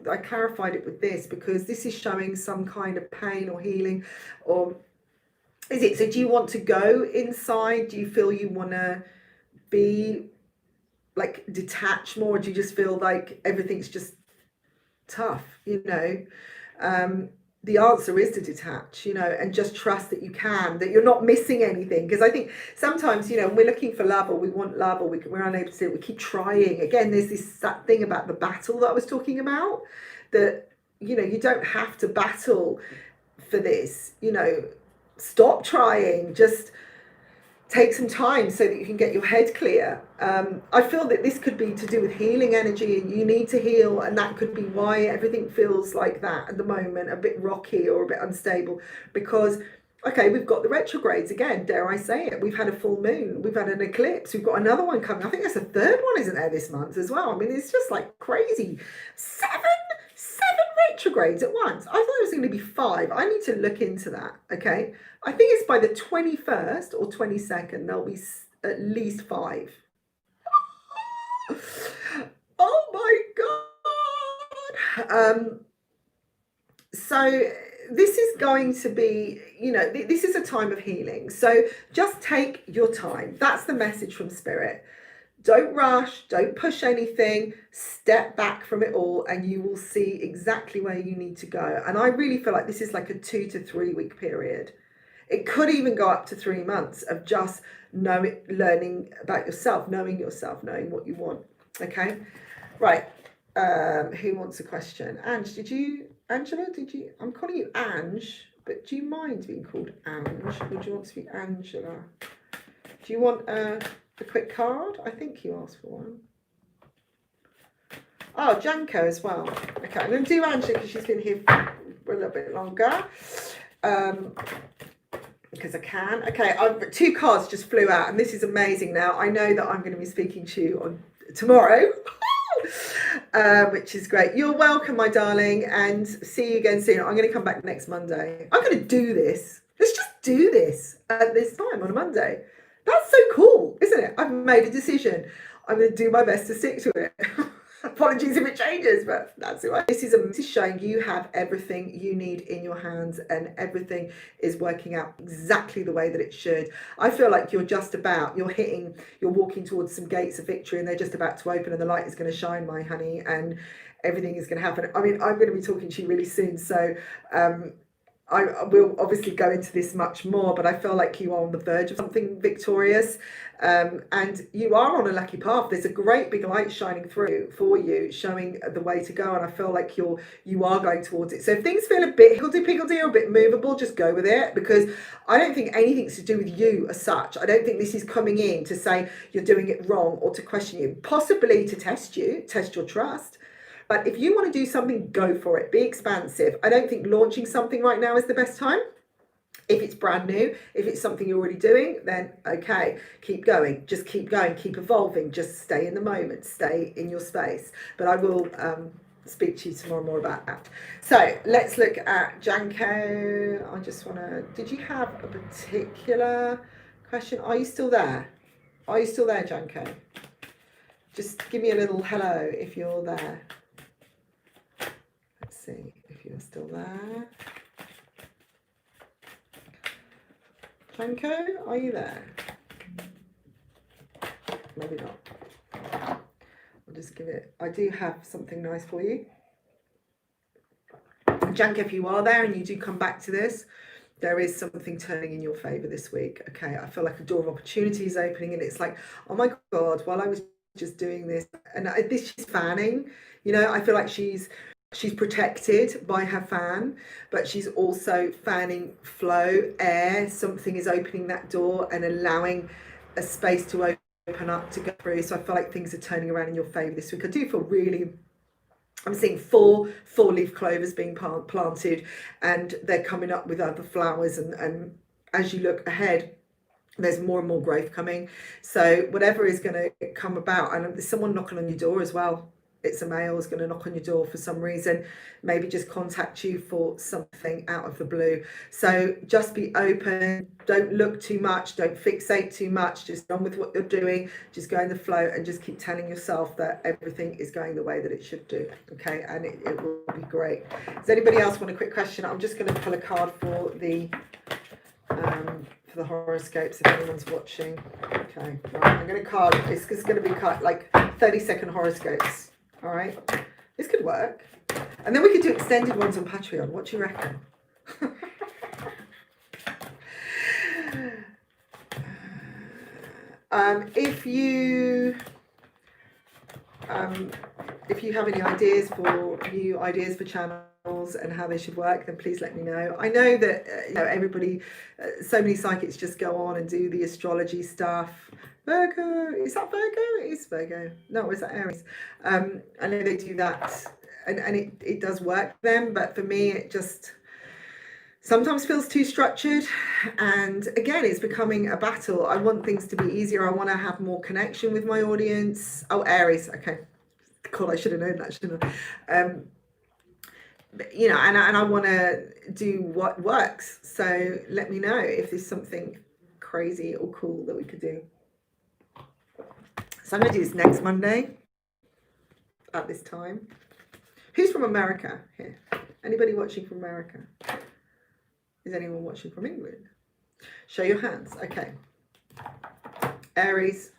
I clarified it with this because this is showing some kind of pain or healing, or is it? So do you want to go inside? Do you feel you want to be like detached more? Or do you just feel like everything's just tough? The answer is to detach, and just trust that you can, that you're not missing anything. Because I think sometimes, when we're looking for love, or we want love, or we're unable to do it, we keep trying. Again, there's that thing about the battle that I was talking about, that, you don't have to battle for this, stop trying, just take some time so that you can get your head clear. I feel that this could be to do with healing energy, and you need to heal, and that could be why everything feels like that at the moment, a bit rocky or a bit unstable, because okay, we've got the retrogrades again, dare I say it. We've had a full moon, we've had an eclipse, we've got another one coming. I think there's a third one, isn't there, this month as well? I mean, it's just like crazy. Seven retrogrades at once. I thought it was going to be 5. I need to look into that. Okay, I think it's by the 21st or 22nd there'll be at least 5. Oh my God. So this is going to be, this is a time of healing. So just take your time. That's the message from Spirit. Don't rush, don't push anything, step back from it all, and you will see exactly where you need to go. And I really feel like this is like a 2 to 3 week period. It could even go up to 3 months of just learning about yourself, knowing what you want. Okay, right. Who wants a question? Angela, I'm calling you Ange, but do you mind being called Ange? Would you want to be Angela? Do you want a quick card? I think you asked for one. Oh, Janko as well. Okay, I'm going to do Angela because she's been here for a little bit longer. Because I can. Okay, 2 cards just flew out, and this is amazing. Now, I know that I'm going to be speaking to you on tomorrow, which is great. You're welcome, my darling, and see you again soon. I'm going to come back next Monday. I'm going to do this. Let's just do this at this time on a Monday. That's so cool, isn't it? I've made a decision. I'm going to do my best to stick to it. Apologies if it changes, but that's it. This is showing you have everything you need in your hands, and everything is working out exactly the way that it should. I feel like you're walking towards some gates of victory, and they're just about to open, and the light is going to shine, my honey, and everything is going to happen. I mean, I'm going to be talking to you really soon, so I will obviously go into this much more, but I feel like you are on the verge of something victorious, and you are on a lucky path. There's a great big light shining through for you, showing the way to go, and I feel like you are going towards it. So if things feel a bit higgledy-piggledy or a bit movable, just go with it, because I don't think anything's to do with you as such. I don't think this is coming in to say you're doing it wrong or to question you, possibly to test your trust. But if you want to do something, go for it. Be expansive. I don't think launching something right now is the best time. If it's brand new, if it's something you're already doing, then okay, keep going. Just keep going, keep evolving. Just stay in the moment, stay in your space. But I will speak to you tomorrow more about that. So let's look at Janko. I just want to, did you have a particular question? Are you still there? Are you still there, Janko? Just give me a little hello if you're there. Let's see if you're still there. Janko, are you there? Maybe not. I'll just give it. I do have something nice for you. Janko, if you are there and you do come back to this, there is something turning in your favour this week. Okay, I feel like a door of opportunity is opening, and it's like, oh my God, while I was just doing this, and this she's fanning, you know, I feel like she's protected by her fan, but she's also fanning flow, air. Something is opening that door and allowing a space to open up to go through. So I feel like things are turning around in your favour this week. I do feel really, I'm seeing four leaf clovers being planted, and they're coming up with other flowers, and as you look ahead, there's more and more growth coming. So whatever is going to come about, and there's someone knocking on your door as well. It's a male is going to knock on your door for some reason, maybe just contact you for something out of the blue. So just be open, don't look too much, don't fixate too much, just on with what you're doing, just go in the flow, and just keep telling yourself that everything is going the way that it should do. Okay, and it will be great. Does anybody else want a quick question? I'm just going to pull a card for the horoscopes if anyone's watching. Okay, right, I'm going to card, it's going to be like 30-second horoscopes. All right, this could work, and then we could do extended ones on Patreon. What do you reckon? If you have any ideas for new ideas for channels and how they should work, then please let me know. I know that everybody, so many psychics just go on and do the astrology stuff. Virgo, is that Virgo? It is Virgo. No, is that Aries? I know they do that, and it does work for them, but for me it just sometimes feels too structured, and again it's becoming a battle. I want things to be easier. I want to have more connection with my audience. Oh, Aries, okay. God, I should have known that, shouldn't I? You know, and I want to do what works. So let me know if there's something crazy or cool that we could do. So I'm going to do this next Monday at this time. Who's from America here? Anybody watching from America? Is anyone watching from England? Show your hands. Okay. Aries.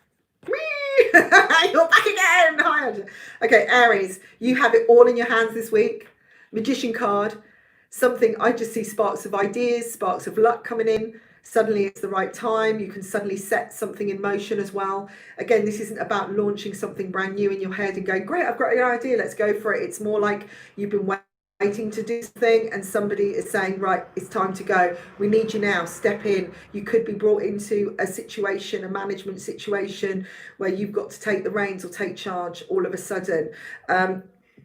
You're back again. Hi, Angela. Okay, Aries, you have it all in your hands this week. Magician card. Something, I just see sparks of ideas, sparks of luck coming in. Suddenly it's the right time. You can suddenly set something in motion as well. Again, this isn't about launching something brand new in your head and going, great, I've got an idea, let's go for it. It's more like you've been waiting to do something and somebody is saying, right, it's time to go. We need you now, step in. You could be brought into a situation, a management situation where you've got to take the reins or take charge all of a sudden.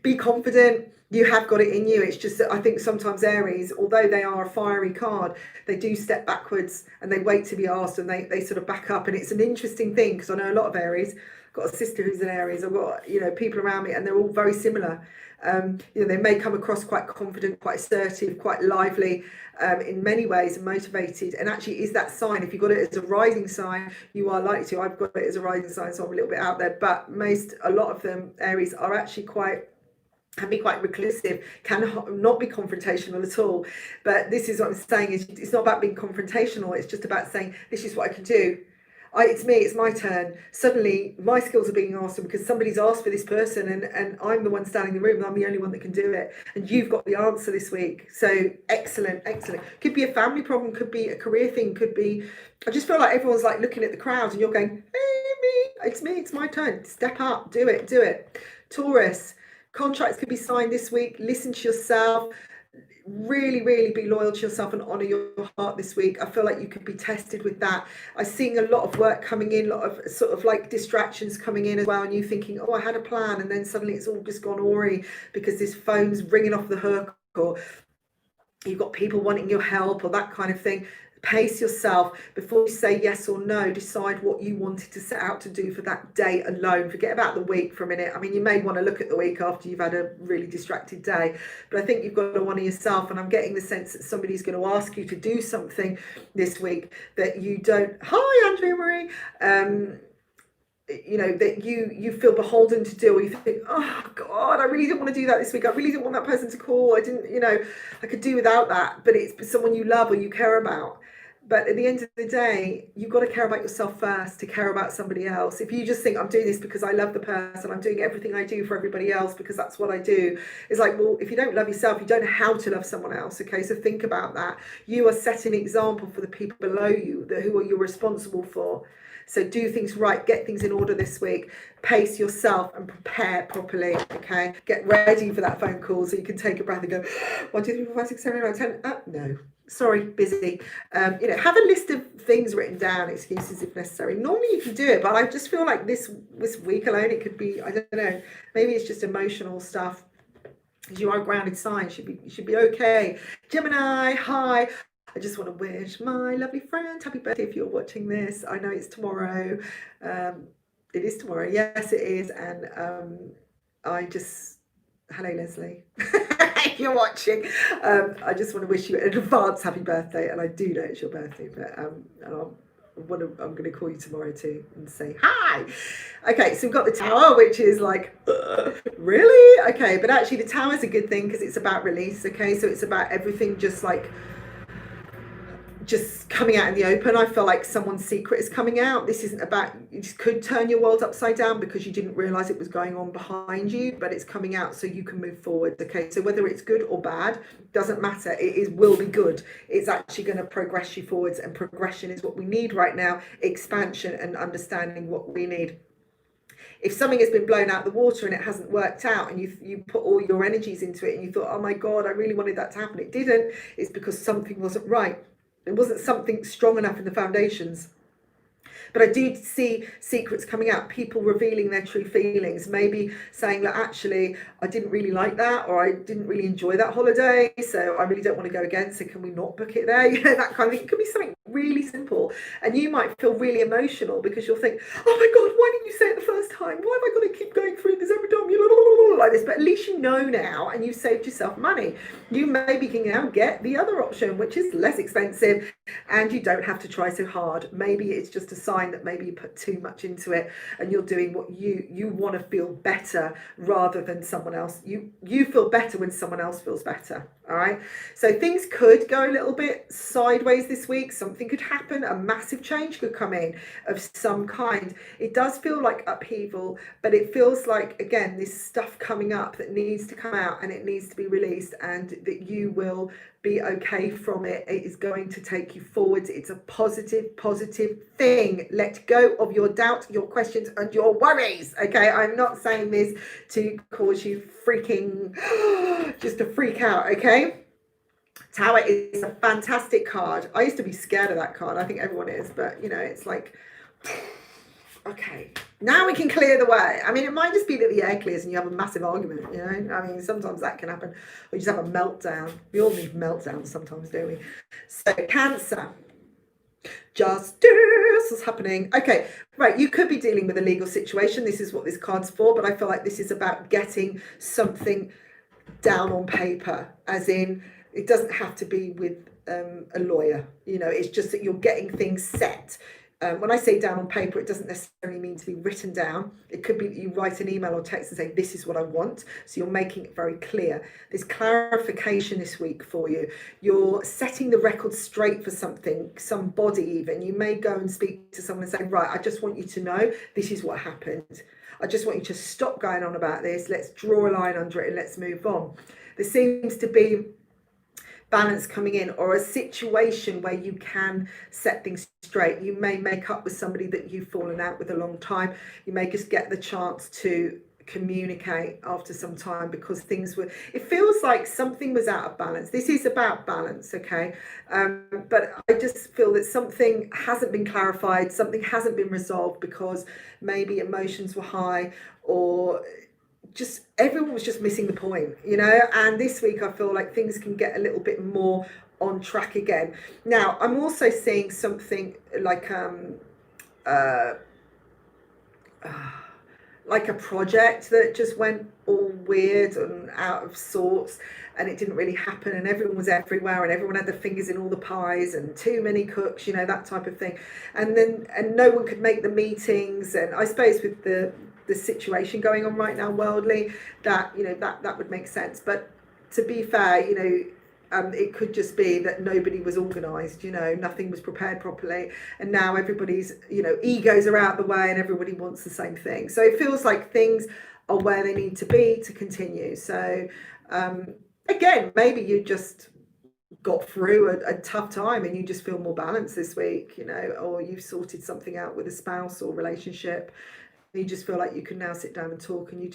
Be confident. You have got it in you. It's just that I think sometimes Aries, although they are a fiery card, they do step backwards and they wait to be asked, and they sort of back up. And it's an interesting thing because I know a lot of Aries. I've got a sister who's an Aries. I've got, people around me, and they're all very similar. They may come across quite confident, quite assertive, quite lively in many ways, and motivated. And actually is that sign. If you've got it as a rising sign, you are likely to. I've got it as a rising sign, so I'm a little bit out there. But a lot of them, Aries, are actually can be quite reclusive, can not be confrontational at all. But this is what I'm saying, is it's not about being confrontational, it's just about saying, this is what I can do. it's my turn. Suddenly my skills are being asked because somebody's asked for this person, and I'm the one standing in the room and I'm the only one that can do it. And you've got the answer this week. So excellent, excellent. Could be a family problem, could be a career thing, could be, I just feel like everyone's like looking at the crowd and you're going, hey, me, it's my turn. Step up, do it, do it. Taurus, contracts could be signed this week. Listen to yourself. Really, really be loyal to yourself and honor your heart this week. I feel like you could be tested with that. I'm seeing a lot of work coming in, a lot of sort of like distractions coming in as well, and you thinking, oh, I had a plan, and then suddenly it's all just gone awry because this phone's ringing off the hook, or you've got people wanting your help, or that kind of thing. Pace yourself before you say yes or no. Decide what you wanted to set out to do for that day alone. Forget about the week for a minute. I mean, you may want to look at the week after you've had a really distracted day, but I think you've got to honour yourself. And I'm getting the sense that somebody's going to ask you to do something this week that you don't. Hi, Andrea Marie. You know, that you feel beholden to do, or you think, oh God, I really didn't want to do that this week. I really didn't want that person to call. I didn't, you know, I could do without that. But it's someone you love or you care about. But at the end of the day, you've got to care about yourself first to care about somebody else. If you just think, I'm doing this because I love the person, I'm doing everything I do for everybody else because that's what I do, it's like, well, if you don't love yourself, you don't know how to love someone else. Okay, so think about that. You are setting an example for the people below you, who are you responsible for. So do things right, get things in order this week, pace yourself and prepare properly, okay? Get ready for that phone call so you can take a breath and go, 1, 2, 3, 4, 5, 6, 7, 8, 9, 10. No, sorry, busy. You know, have a list of things written down, excuses if necessary. Normally you can do it, but I just feel like this week alone, it could be, I don't know, maybe it's just emotional stuff. Because you are a grounded sign, you should be okay. Gemini, hi. I just want to wish my lovely friend happy birthday if you're watching this. I know it's tomorrow. It is tomorrow. Yes, it is. And hello, Leslie. If you're watching, I just want to wish you an advance happy birthday. And I do know it's your birthday, but I'm going to call you tomorrow too and say hi. Okay, so we've got the Tower, which is like, really? Okay, but actually the Tower is a good thing because it's about release. Okay, so it's about everything just coming out in the open. I feel like someone's secret is coming out. This isn't about, you just could turn your world upside down because you didn't realize it was going on behind you, but it's coming out so you can move forward. Okay, so whether it's good or bad doesn't matter. Will be good. It's actually going to progress you forwards, and progression is what we need right now. Expansion and understanding what we need. If something has been blown out the water and it hasn't worked out, and you put all your energies into it and you thought, oh my God, I really wanted that to happen, it didn't, it's because something wasn't right. It wasn't something strong enough in the foundations. But I do see secrets coming out, people revealing their true feelings, maybe saying that actually I didn't really like that, or I didn't really enjoy that holiday, so I really don't want to go again, so can we not book it there? You know, that kind of thing. It could be something really simple, and you might feel really emotional because you'll think, oh my God, why didn't you say it the first time? Why am I going to keep going through this every time you like this? But at least you know now, and you've saved yourself money. You maybe can now get the other option, which is less expensive, and you don't have to try so hard. Maybe it's just a sign that maybe you put too much into it and you're doing what you want to feel better rather than someone else. You feel better when someone else feels better. All right, so things could go a little bit sideways this week. Something could happen, a massive change could come in of some kind. It does feel like upheaval, but it feels like, again, this stuff coming up that needs to come out and it needs to be released, and that you will be okay from it. It is going to take you forwards. It's a positive thing. Let go of your doubt, your questions, and your worries. Okay, I'm not saying this to cause you freaking just to freak out. Okay, Tower is a fantastic card. I used to be scared of that card. I think everyone is, but you know, it's like, okay, now we can clear the way. I mean, it might just be that the air clears and you have a massive argument, you know? I mean, sometimes that can happen. Or you just have a meltdown. We all need meltdowns sometimes, don't we? So, Cancer. Justice is happening. Okay, right, you could be dealing with a legal situation. This is what this card's for, but I feel like this is about getting something down on paper, as in, it doesn't have to be with a lawyer. You know, it's just that you're getting things set. when I say down on paper, it doesn't necessarily mean to be written down. It could be you write an email or text and say, this is what I want. So you're making it very clear. There's clarification this week for you. You're setting the record straight for something, somebody even. You may go and speak to someone and say, right, I just want you to know this is what happened. I just want you to stop going on about this. Let's draw a line under it and let's move on. There seems to be balance coming in, or a situation where you can set things straight. You may make up with somebody that you've fallen out with a long time. You may just get the chance to communicate after some time because things were, it feels like something was out of balance. This is about balance, okay? But I just feel that something hasn't been clarified, something hasn't been resolved because maybe emotions were high, or just everyone was just missing the point, you know. And this week I feel like things can get a little bit more on track again. Now I'm also seeing something like a project that just went all weird and out of sorts, and it didn't really happen, and everyone was everywhere and everyone had their fingers in all the pies and too many cooks, you know, that type of thing. And no one could make the meetings, and I suppose with the situation going on right now worldly, that, you know, that would make sense. But to be fair, you know, it could just be that nobody was organised, you know, nothing was prepared properly, and now everybody's, you know, egos are out the way and everybody wants the same thing. So it feels like things are where they need to be to continue. So again, maybe you just got through a tough time and you just feel more balanced this week, you know, or you've sorted something out with a spouse or relationship. You just feel like you can now sit down and talk, and you're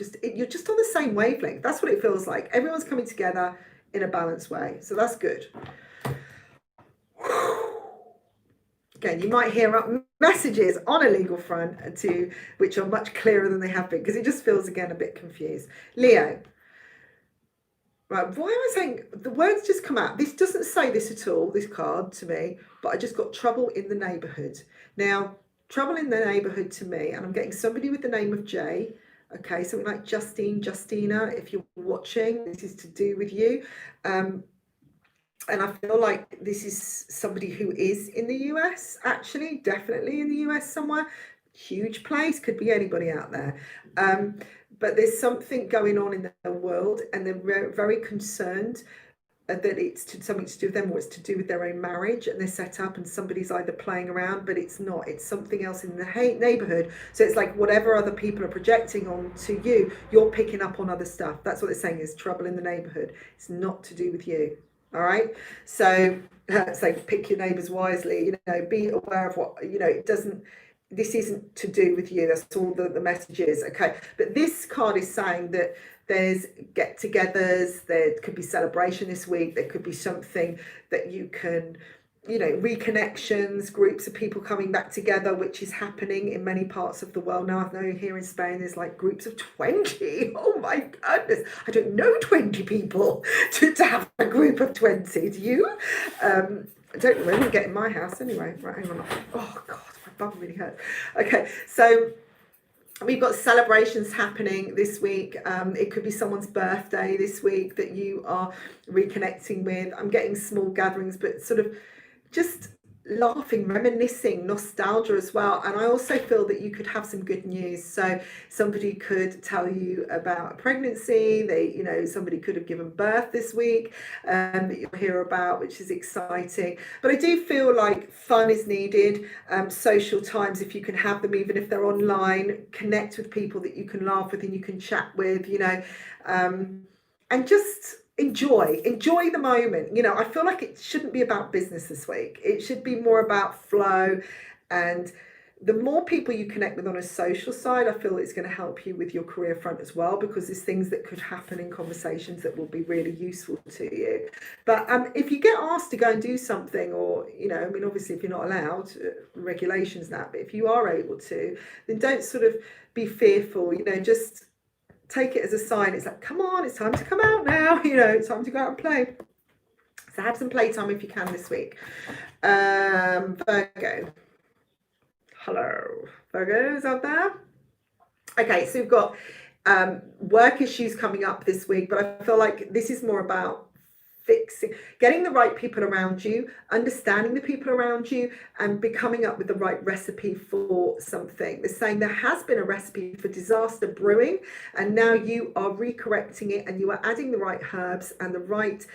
just on the same wavelength. That's what it feels like. Everyone's coming together in a balanced way. So that's good. Again, you might hear messages on a legal front which are much clearer than they have been, because it just feels, again, a bit confused. Leo. Right, why am I saying the words just come out? This doesn't say this at all, this card to me, but I just got trouble in the neighbourhood. Now, trouble in the neighbourhood to me, and I'm getting somebody with the name of J, okay, something like Justine, Justina, if you're watching, this is to do with you. And I feel like this is somebody who is in the US, actually, definitely in the US somewhere. Huge place, could be anybody out there. But there's something going on in the world, and they're very concerned that it's something to do with them, or it's to do with their own marriage, and they're set up and somebody's either playing around, but it's not, it's something else in the neighborhood. So it's like whatever other people are projecting on to you, you're picking up on other stuff. That's what they're saying is trouble in the neighborhood. It's not to do with you. All right, so pick your neighbors wisely, you know, be aware of what, you know, this isn't to do with you. That's all the message is, okay? But this card is saying that there's get-togethers, there could be celebration this week, there could be something that you can, you know, reconnections, groups of people coming back together, which is happening in many parts of the world now. I know here in Spain there's like groups of 20. Oh my goodness, I don't know 20 people to have a group of 20. Do you? I don't really get in my house anyway. Right, hang on. Oh God, my bum really hurts. Okay, so we've got celebrations happening this week. It could be someone's birthday this week that you are reconnecting with. I'm getting small gatherings, but sort of just laughing, reminiscing, nostalgia as well. And I also feel that you could have some good news. So somebody could tell you about a pregnancy. Somebody could have given birth this week that you'll hear about, which is exciting. But I do feel like fun is needed. Social times, if you can have them, even if they're online, connect with people that you can laugh with and you can chat with, and just enjoy the moment. I feel like it shouldn't be about business this week. It should be more about flow, and the more people you connect with on a social side, I feel it's going to help you with your career front as well, because there's things that could happen in conversations that will be really useful to you. But if you get asked to go and do something, or obviously if you're not allowed, regulations that, but if you are able to, then don't sort of be fearful. Just take it as a sign. It's like, come on, it's time to come out now. It's time to go out and play. So have some playtime if you can this week. Virgo. Hello, Virgos out there. Okay, so we've got work issues coming up this week, but I feel like this is more about fixing, getting the right people around you, understanding the people around you, and coming up with the right recipe for something. They're saying there has been a recipe for disaster brewing, and now you are recorrecting it, and you are adding the right herbs and the right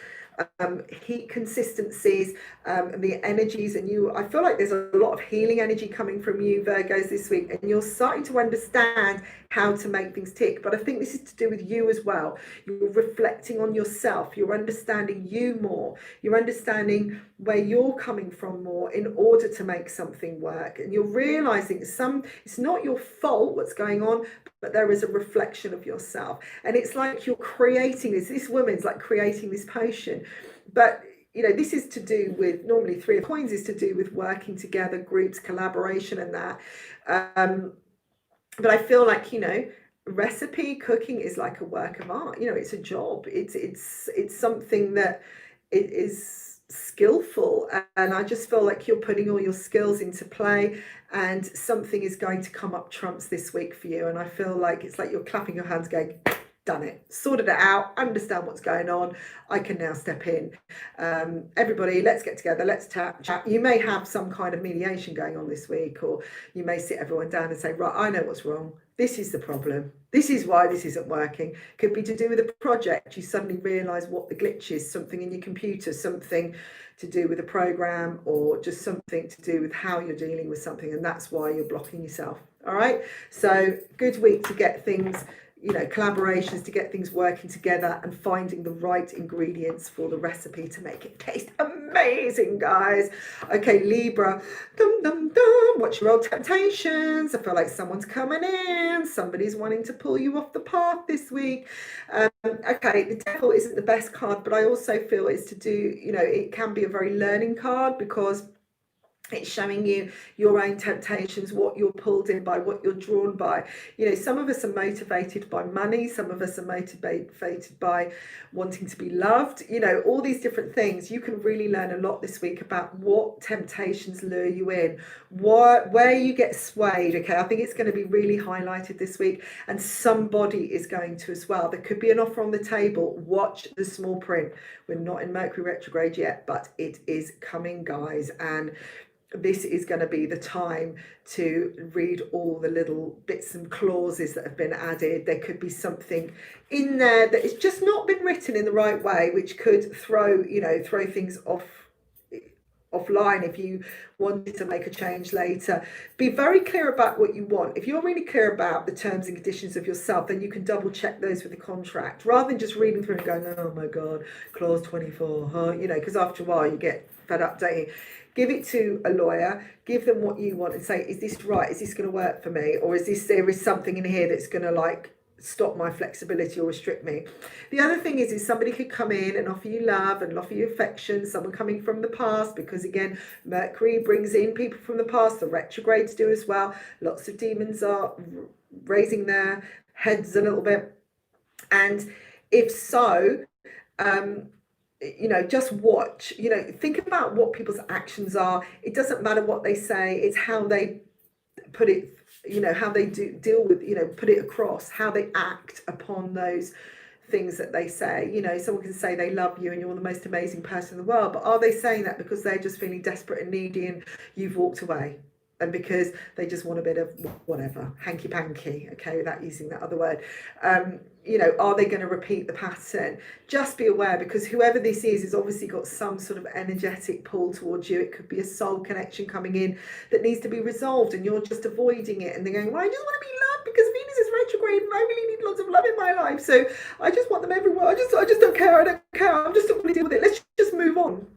heat consistencies, and the energies, and I feel like there's a lot of healing energy coming from you, Virgos, this week, and you're starting to understand how to make things tick. But I think this is to do with you as well. You're reflecting on yourself, you're understanding you more, you're understanding where you're coming from more in order to make something work, and you're realizing it's not your fault what's going on, but there is a reflection of yourself. And it's like you're creating this woman's like creating this potion. But this is to do with, normally Three of Coins is to do with working together, groups, collaboration, and that. But I feel like, recipe cooking is like a work of art. It's a job. It's something that it is skillful, and I just feel like you're putting all your skills into play, and something is going to come up trumps this week for you. And I feel like it's like you're clapping your hands going, done it, sorted it out, understand what's going on, I can now step in. Everybody, let's get together, let's chat. You may have some kind of mediation going on this week, or you may sit everyone down and say, right, I know what's wrong, this is the problem, this is why this isn't working. Could be to do with a project, you suddenly realise what the glitch is, something in your computer, something to do with a program, or just something to do with how you're dealing with something, and that's why you're blocking yourself. All right, so good week to get things, collaborations, to get things working together and finding the right ingredients for the recipe to make it taste amazing, guys. Okay, Libra, dum dum dum, watch your old temptations. I feel like someone's coming in, somebody's wanting to pull you off the path this week. Okay, the Devil isn't the best card, but I also feel it's to do, it can be a very learning card, because it's showing you your own temptations, what you're pulled in by, what you're drawn by. Some of us are motivated by money, some of us are motivated by wanting to be loved, all these different things. You can really learn a lot this week about what temptations lure you in, where you get swayed. Okay, I think it's going to be really highlighted this week, and somebody is going to as well. There could be an offer on the table. Watch the small print. We're not in Mercury retrograde yet, but it is coming, guys, and this is going to be the time to read all the little bits and clauses that have been added. There could be something in there that has just not been written in the right way, which could throw things offline if you wanted to make a change later. Be very clear about what you want. If you're really clear about the terms and conditions of yourself, then you can double check those with the contract, rather than just reading through and going, oh my God, clause 24, huh? Because after a while you get fed up, don't you? Give it to a lawyer, give them what you want, and say, is this right? Is this going to work for me? Or there is something in here that's going to stop my flexibility or restrict me. The other thing is somebody could come in and offer you love and offer you affection, someone coming from the past, because again, Mercury brings in people from the past, the retrogrades do as well. Lots of demons are raising their heads a little bit. And if so, just watch, think about what people's actions are. It doesn't matter what they say, it's how they put it, how they deal with, put it across, how they act upon those things that they say. Someone can say they love you and you're the most amazing person in the world, but are they saying that because they're just feeling desperate and needy and you've walked away? And because they just want a bit of whatever, hanky panky, okay, without using that other word. Are they going to repeat the pattern? Just be aware, because whoever this is has obviously got some sort of energetic pull towards you. It could be a soul connection coming in that needs to be resolved, and you're just avoiding it. And they're going, well, I just want to be loved because Venus is retrograde and I really need lots of love in my life. So I just want them everywhere. I just don't care. I don't care. I'm just not going to deal with it. Let's just move on.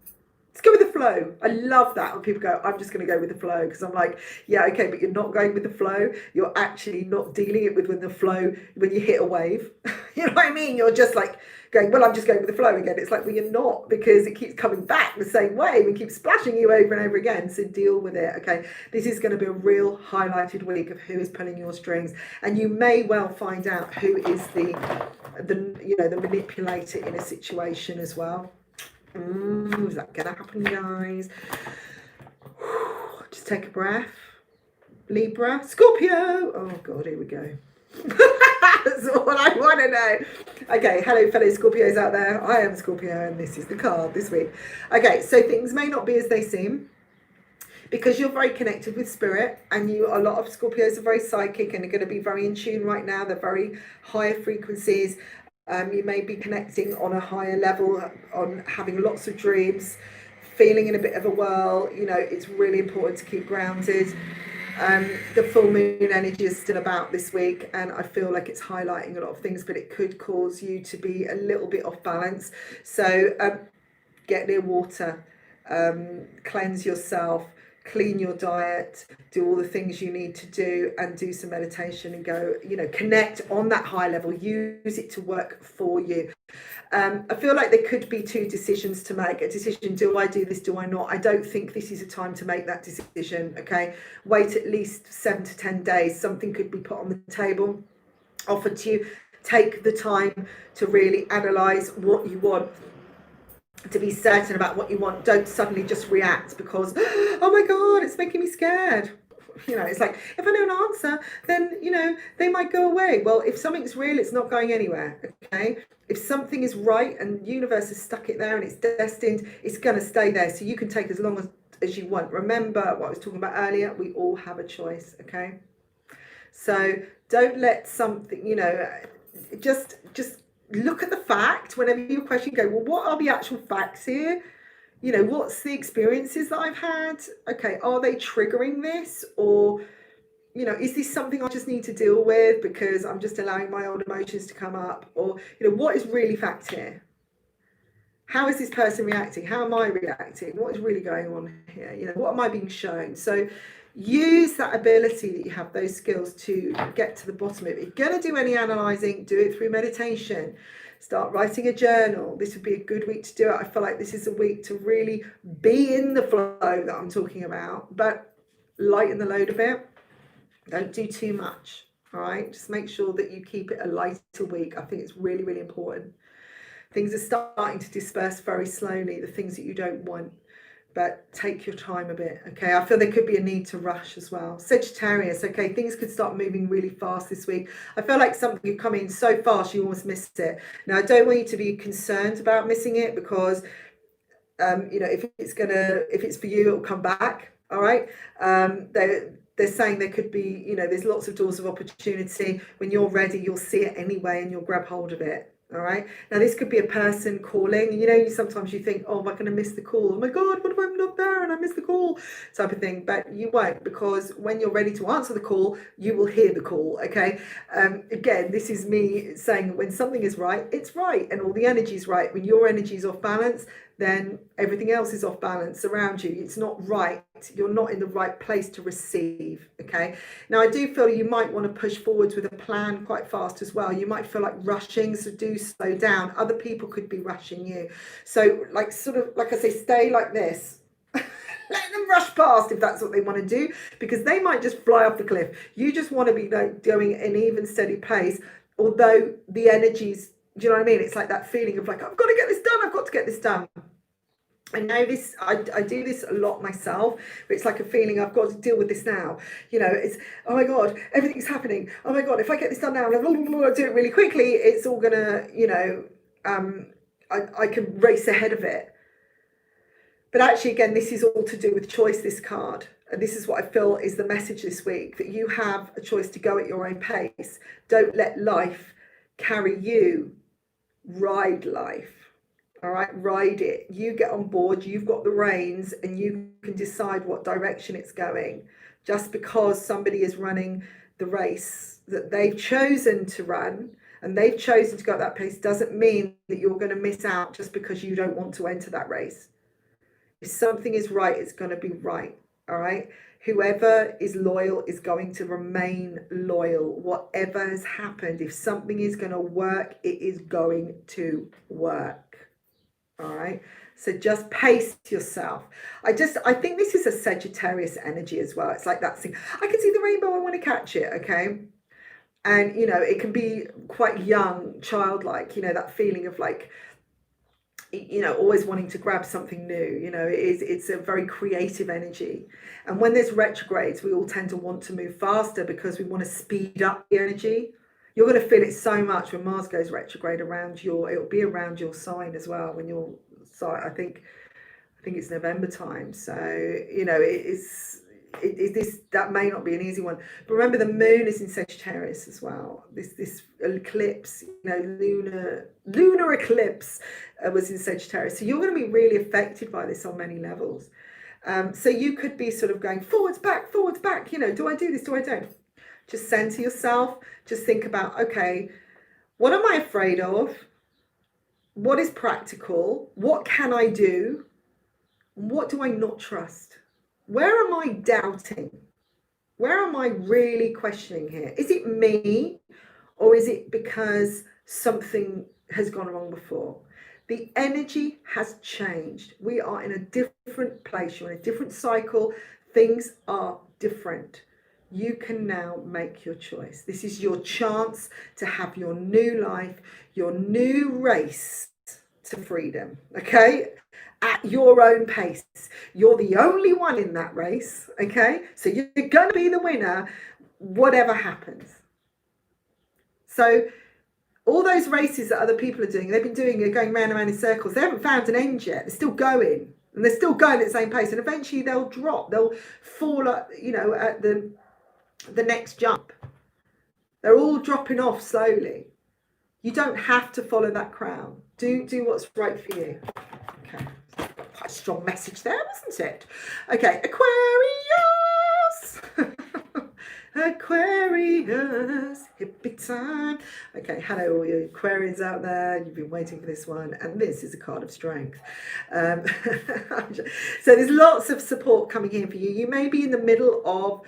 Let's go with the flow. I love that when people go, I'm just going to go with the flow, because I'm like, yeah, okay, but you're not going with the flow. You're actually not dealing it with when you hit a wave. You know what I mean? You're just like going, well, I'm just going with the flow again. It's like, well, you're not, because it keeps coming back the same wave and keeps splashing you over and over again. So deal with it. Okay, this is going to be a real highlighted week of who is pulling your strings, and you may well find out who is the manipulator in a situation as well. Is that gonna happen, guys? Just take a breath. Libra, Scorpio. Oh God, here we go. That's all I want to know. Okay, hello, fellow Scorpios out there. I am Scorpio, and this is the card this week. Okay, so things may not be as they seem because you're very connected with spirit, and a lot of Scorpios are very psychic and are going to be very in tune right now. They're very higher frequencies. You may be connecting on a higher level, on having lots of dreams, feeling in a bit of a whirl. It's really important to keep grounded. The full moon energy is still about this week, and I feel like it's highlighting a lot of things, but it could cause you to be a little bit off balance. So get near water, cleanse yourself, clean your diet, do all the things you need to do, and do some meditation and go, connect on that high level, use it to work for you. I feel like there could be two decisions to make. A decision, do I do this, do I not? I don't think this is a time to make that decision, okay? Wait at least 7 to 10 days. Something could be put on the table, offered to you. Take the time to really analyse what you want, to be certain about what you want. Don't suddenly just react because, oh my God, it's making me scared. It's like, if I don't answer, then, they might go away. Well, if something's real, it's not going anywhere, okay? If something is right and the universe has stuck it there and it's destined, it's going to stay there. So you can take as long as you want. Remember what I was talking about earlier, we all have a choice, okay? So don't let something, just look at the fact whenever you question, go, well, what are the actual facts here? What's the experiences that I've had? Okay, are they triggering this? Or, is this something I just need to deal with because I'm just allowing my old emotions to come up? Or, what is really fact here? How is this person reacting? How am I reacting? What is really going on here? What am I being shown? So use that ability that you have, those skills, to get to the bottom of it. If you're going to do any analysing, do it through meditation. Start writing a journal. This would be a good week to do it. I feel like this is a week to really be in the flow that I'm talking about, but lighten the load a bit. Don't do too much, all right? Just make sure that you keep it a lighter week. I think it's really, really important. Things are starting to disperse very slowly, the things that you don't want. But take your time a bit, okay? I feel there could be a need to rush as well. Sagittarius, okay, things could start moving really fast this week. I feel like something could come in so fast you almost missed it. Now, I don't want you to be concerned about missing it because, if it's for you, it'll come back, all right? They're saying there could be, there's lots of doors of opportunity. When you're ready, you'll see it anyway and you'll grab hold of it. All right. Now, this could be a person calling. Sometimes you think, oh, am I going to miss the call? Oh my God, what if I'm not there and I miss the call? Type of thing. But you won't, because when you're ready to answer the call, you will hear the call. Okay. Again, this is me saying when something is right, it's right, and all the energy is right. When your energy is off balance, then everything else is off balance around you. It's not right. You're not in the right place to receive. Okay. Now, I do feel you might want to push forwards with a plan quite fast as well. You might feel like rushing, so do slow down. Other people could be rushing you. So, like I say, stay like this. Let them rush past if that's what they want to do, because they might just fly off the cliff. You just want to be going an even, steady pace, although the energies, do you know what I mean? It's like that feeling of like, I've got to get this done. I've got to get this done. I know this, I do this a lot myself, but it's like a feeling I've got to deal with this now. It's, oh my God, everything's happening. Oh my God, if I get this done now and I do it really quickly, it's all gonna, I can race ahead of it. But actually, again, this is all to do with choice, this card. And this is what I feel is the message this week, that you have a choice to go at your own pace. Don't let life carry you. Ride life. All right, ride it. You get on board, you've got the reins, and you can decide what direction it's going. Just because somebody is running the race that they've chosen to run and they've chosen to go at that pace doesn't mean that you're going to miss out just because you don't want to enter that race. If something is right, it's going to be right. All right. Whoever is loyal is going to remain loyal. Whatever has happened, if something is going to work, it is going to work. All right, so just pace yourself. I think this is a Sagittarius energy as well. It's like that thing, I can see the rainbow, I want to catch it. Okay, and it can be quite young, childlike, that feeling of like, always wanting to grab something new. It's a very creative energy. And when there's retrogrades, we all tend to want to move faster because we want to speed up the energy. You're going to feel it so much when Mars goes retrograde it'll be around your sign as well. When your sign, I think it's November time. So, that may not be an easy one. But remember, the moon is in Sagittarius as well. This eclipse, lunar eclipse was in Sagittarius. So you're going to be really affected by this on many levels. So you could be sort of going forwards, back, do I do this, do I don't? Just center yourself. Just think about, okay, what am I afraid of? What is practical? What can I do? What do I not trust? Where am I doubting? Where am I really questioning here? Is it me, or is it because something has gone wrong before? The energy has changed. We are in a different place. You're in a different cycle. Things are different. You can now make your choice. This is your chance to have your new life, your new race to freedom, okay? At your own pace. You're the only one in that race, okay? So you're going to be the winner, whatever happens. So all those races that other people are doing, they're going round and round in circles. They haven't found an end yet. They're still going. And they're still going at the same pace. And eventually they'll drop. They'll fall, at the next jump. They're all dropping off slowly. You don't have to follow that crowd. Do what's right for you. Okay. Quite a strong message there, wasn't it? Okay, Aquarius. Aquarius, hippie time. Okay, hello all you Aquarians out there. You've been waiting for this one, and this is a card of strength. So there's lots of support coming in for you. You may be in the middle of,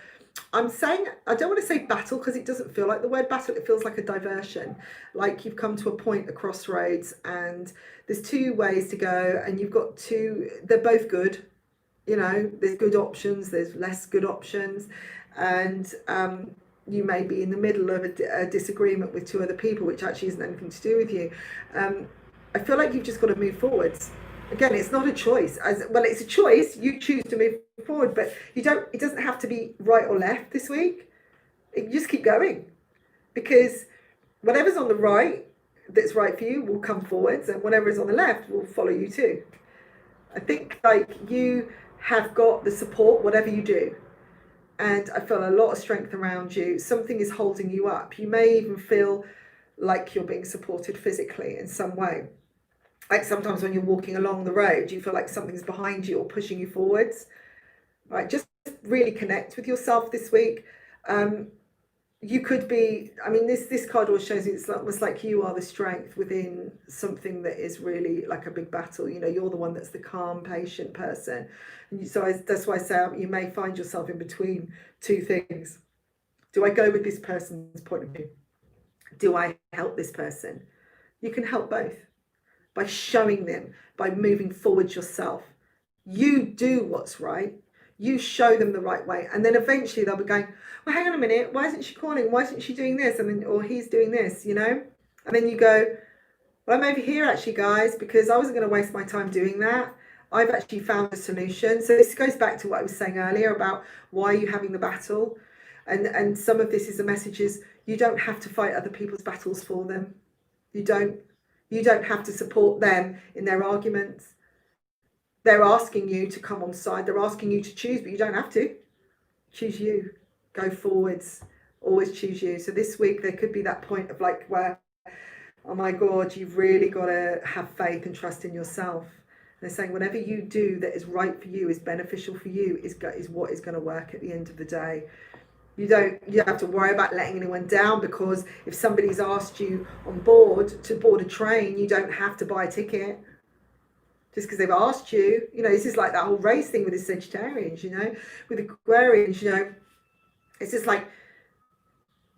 I don't want to say battle because it doesn't feel like the word battle. It feels like a diversion, like you've come to a point, a crossroads, and there's two ways to go, and you've got two. They're both good. There's good options, there's less good options, and you may be in the middle of a disagreement with two other people, which actually isn't anything to do with you. I feel like you've just got to move forwards. Again, it's not a choice. It's a choice. You choose to move forward, but it doesn't have to be right or left this week. You just keep going, because whatever's on the right that's right for you will come forwards, and whatever is on the left will follow you too. I think you have got the support, whatever you do. And I feel a lot of strength around you. Something is holding you up. You may even feel like you're being supported physically in some way. Like sometimes when you're walking along the road, you feel like something's behind you or pushing you forwards. Right, just really connect with yourself this week. You could be, this card always shows you it's almost like you are the strength within something that is really like a big battle. You're the one that's the calm, patient person. So that's why I say you may find yourself in between two things. Do I go with this person's point of view? Do I help this person? You can help both by showing them, by moving forward yourself. You do what's right. You show them the right way, and then eventually they'll be going, well, hang on a minute, why isn't she calling? Why isn't she doing this? Or he's doing this, And then you go, well, I'm over here actually, guys, because I wasn't going to waste my time doing that. I've actually found a solution. So this goes back to what I was saying earlier about why you're having the battle. And some of this is the messages. You don't have to fight other people's battles for them. You don't have to support them in their arguments. They're asking you to come on side. They're asking you to choose, but you don't have to. Choose you. Go forwards. Always choose you. So this week there could be that point of where, oh my God, you've really got to have faith and trust in yourself. And they're saying whatever you do that is right for you, is beneficial for you, is what is going to work at the end of the day. You don't have to worry about letting anyone down, because if somebody's asked you on board to board a train, you don't have to buy a ticket. Just because they've asked you, this is like that whole race thing with the Sagittarians, with the Aquarians, it's just like,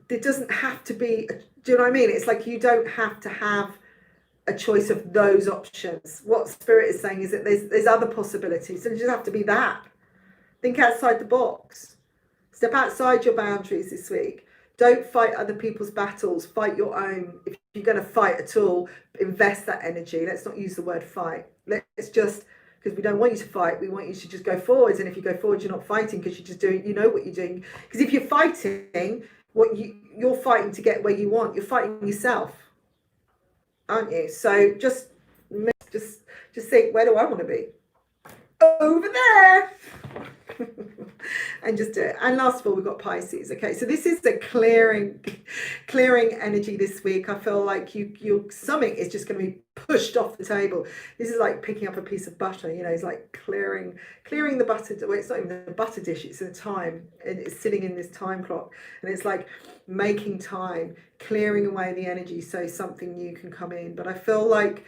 there doesn't have to be, do you know what I mean? It's like you don't have to have a choice of those options. What Spirit is saying is that there's other possibilities. So you just have to be that. Think outside the box. Step outside your boundaries this week. Don't fight other people's battles. Fight your own. If you're going to fight at all, invest that energy. Let's not use the word fight. Let's just, because we don't want you to fight, we want you to just go forwards. And if you go forwards, you're not fighting, because you're just doing, you know what you're doing. Because if you're fighting, you're fighting to get where you want. You're fighting yourself, aren't you? So just think, where do I want to be? Over there. And just do it. And last of all, we've got Pisces. Okay, so this is the clearing energy this week. I feel like your something is just going to be pushed off the table. This is like picking up a piece of butter, you know. It's like clearing the butter. Well, it's not even a butter dish, it's a time, and it's sitting in this time clock, and it's like making time, clearing away the energy so something new can come in. But I feel like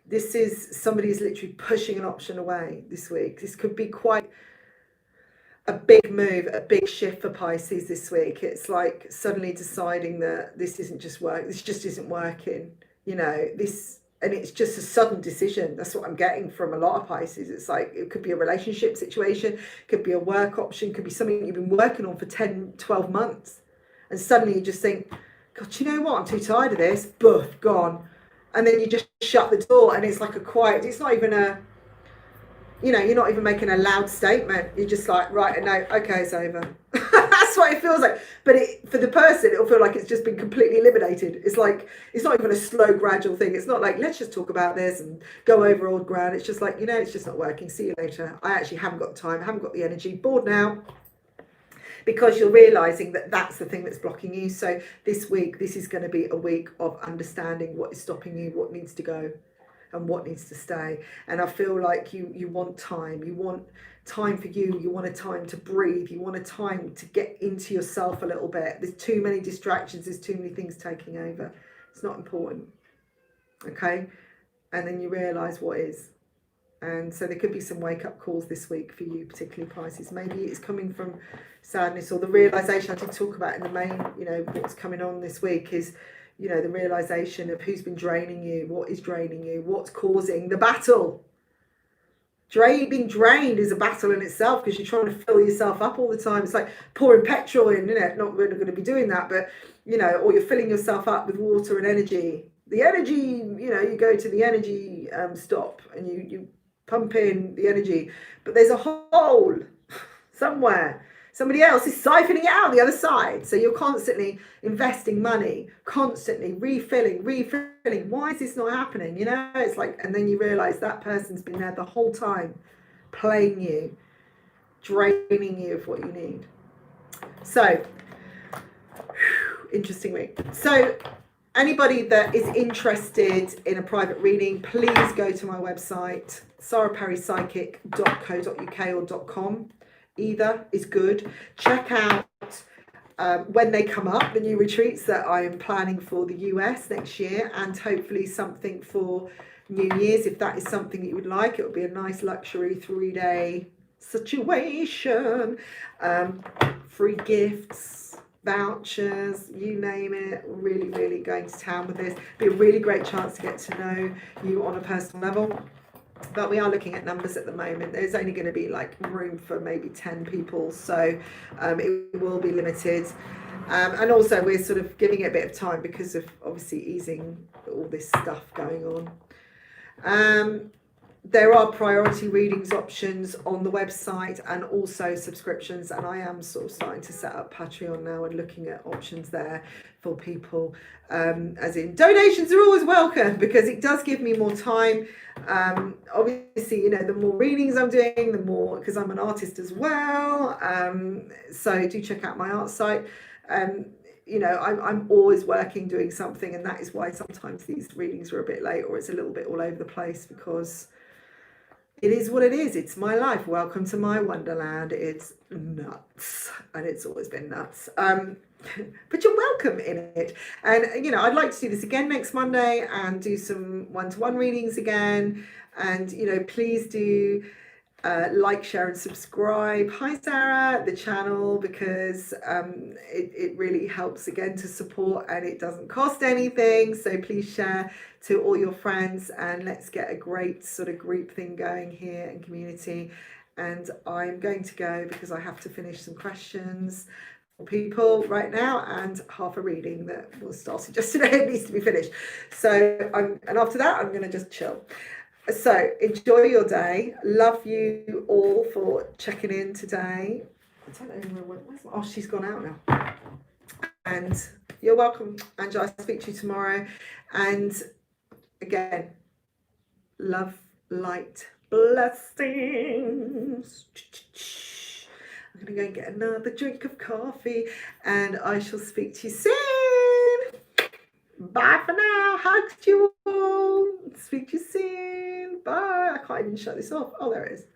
this is somebody's literally pushing an option away this week. This could be quite a big move, a big shift for Pisces this week. It's like suddenly deciding that this just isn't working, you know, and it's just a sudden decision. That's what I'm getting from a lot of Pisces. It's like, it could be a relationship situation, could be a work option, could be something you've been working on for 10, 12 months. And suddenly you just think, God, you know what? I'm too tired of this. Boof, gone. And then you just shut the door, and it's like a quiet, it's not even a, you know, you're not even making a loud statement. You're just like, right, no, okay, it's over. That's what it feels like. But for the person, it'll feel like it's just been completely eliminated. It's like, it's not even a slow, gradual thing. It's not like, let's just talk about this and go over old ground. It's just like, you know, it's just not working. See you later. I actually haven't got the time. I haven't got the energy. Bored now. Because you're realizing that that's the thing that's blocking you. So this week, this is going to be a week of understanding what is stopping you, what needs to go, and what needs to stay. And I feel like you want time. You want time for you. You want a time to breathe. You want a time to get into yourself a little bit. There's too many distractions. There's too many things taking over. It's not important. Okay? And then you realise what is. And so there could be some wake-up calls this week for you, particularly Pisces. Maybe it's coming from sadness, or the realisation I did talk about in the main, you know, what's coming on this week is, you know, the realisation of who's been draining you, what is draining you, what's causing the battle. Being drained is a battle in itself, because you're trying to fill yourself up all the time. It's like pouring petrol in, you know, not really going to be doing that, but, you know, or you're filling yourself up with water and energy. The energy, you know, you go to the energy stop and you pump in the energy, but there's a hole somewhere. Somebody else is siphoning it out the other side. So you're constantly investing money, constantly refilling. Why is this not happening? You know, it's like, and then you realize that person's been there the whole time, playing you, draining you of what you need. So, interesting week. So, anybody that is interested in a private reading, please go to my website, saraperrypsychic.co.uk or .com. Either is good. Check out when they come up, the new retreats that I am planning for the US next year, and hopefully something for New Year's. If that is something that you would like, it would be a nice luxury 3-day situation. Free gifts, vouchers, you name it. Really, really going to town with this. Be a really great chance to get to know you on a personal level. But we are looking at numbers at the moment. There's only going to be like room for maybe 10 people, so it will be limited. And also we're sort of giving it a bit of time because of obviously easing all this stuff going on. There are priority readings options on the website, and also subscriptions, and I am sort of starting to set up Patreon now and looking at options there for people, as in donations are always welcome, because it does give me more time. Obviously, you know, the more readings I'm doing, the more, because I'm an artist as well, so do check out my art site. You know, I'm always working, doing something, and that is why sometimes these readings are a bit late, or it's a little bit all over the place, because it is what it is. It's my life. Welcome to my wonderland. It's nuts, and it's always been nuts. But you're welcome in it. And, you know, I'd like to do this again next Monday and do some one-to-one readings again. And, you know, please do like, share and subscribe. Hi Sarah, the channel, because it really helps again to support, and it doesn't cost anything. So please share to all your friends, and let's get a great sort of group thing going here and community. And I'm going to go because I have to finish some questions people right now, and half a reading that was started just today. It needs to be finished. So and after that, I'm going to just chill. So enjoy your day. Love you all for checking in today. I don't know where's she's gone out now. And you're welcome, Angela. I'll speak to you tomorrow. And again, love, light, blessings. I'm going to go and get another drink of coffee, and I shall speak to you soon. Bye for now. Hugs to you all. Speak to you soon. Bye. I can't even shut this off. Oh, there it is.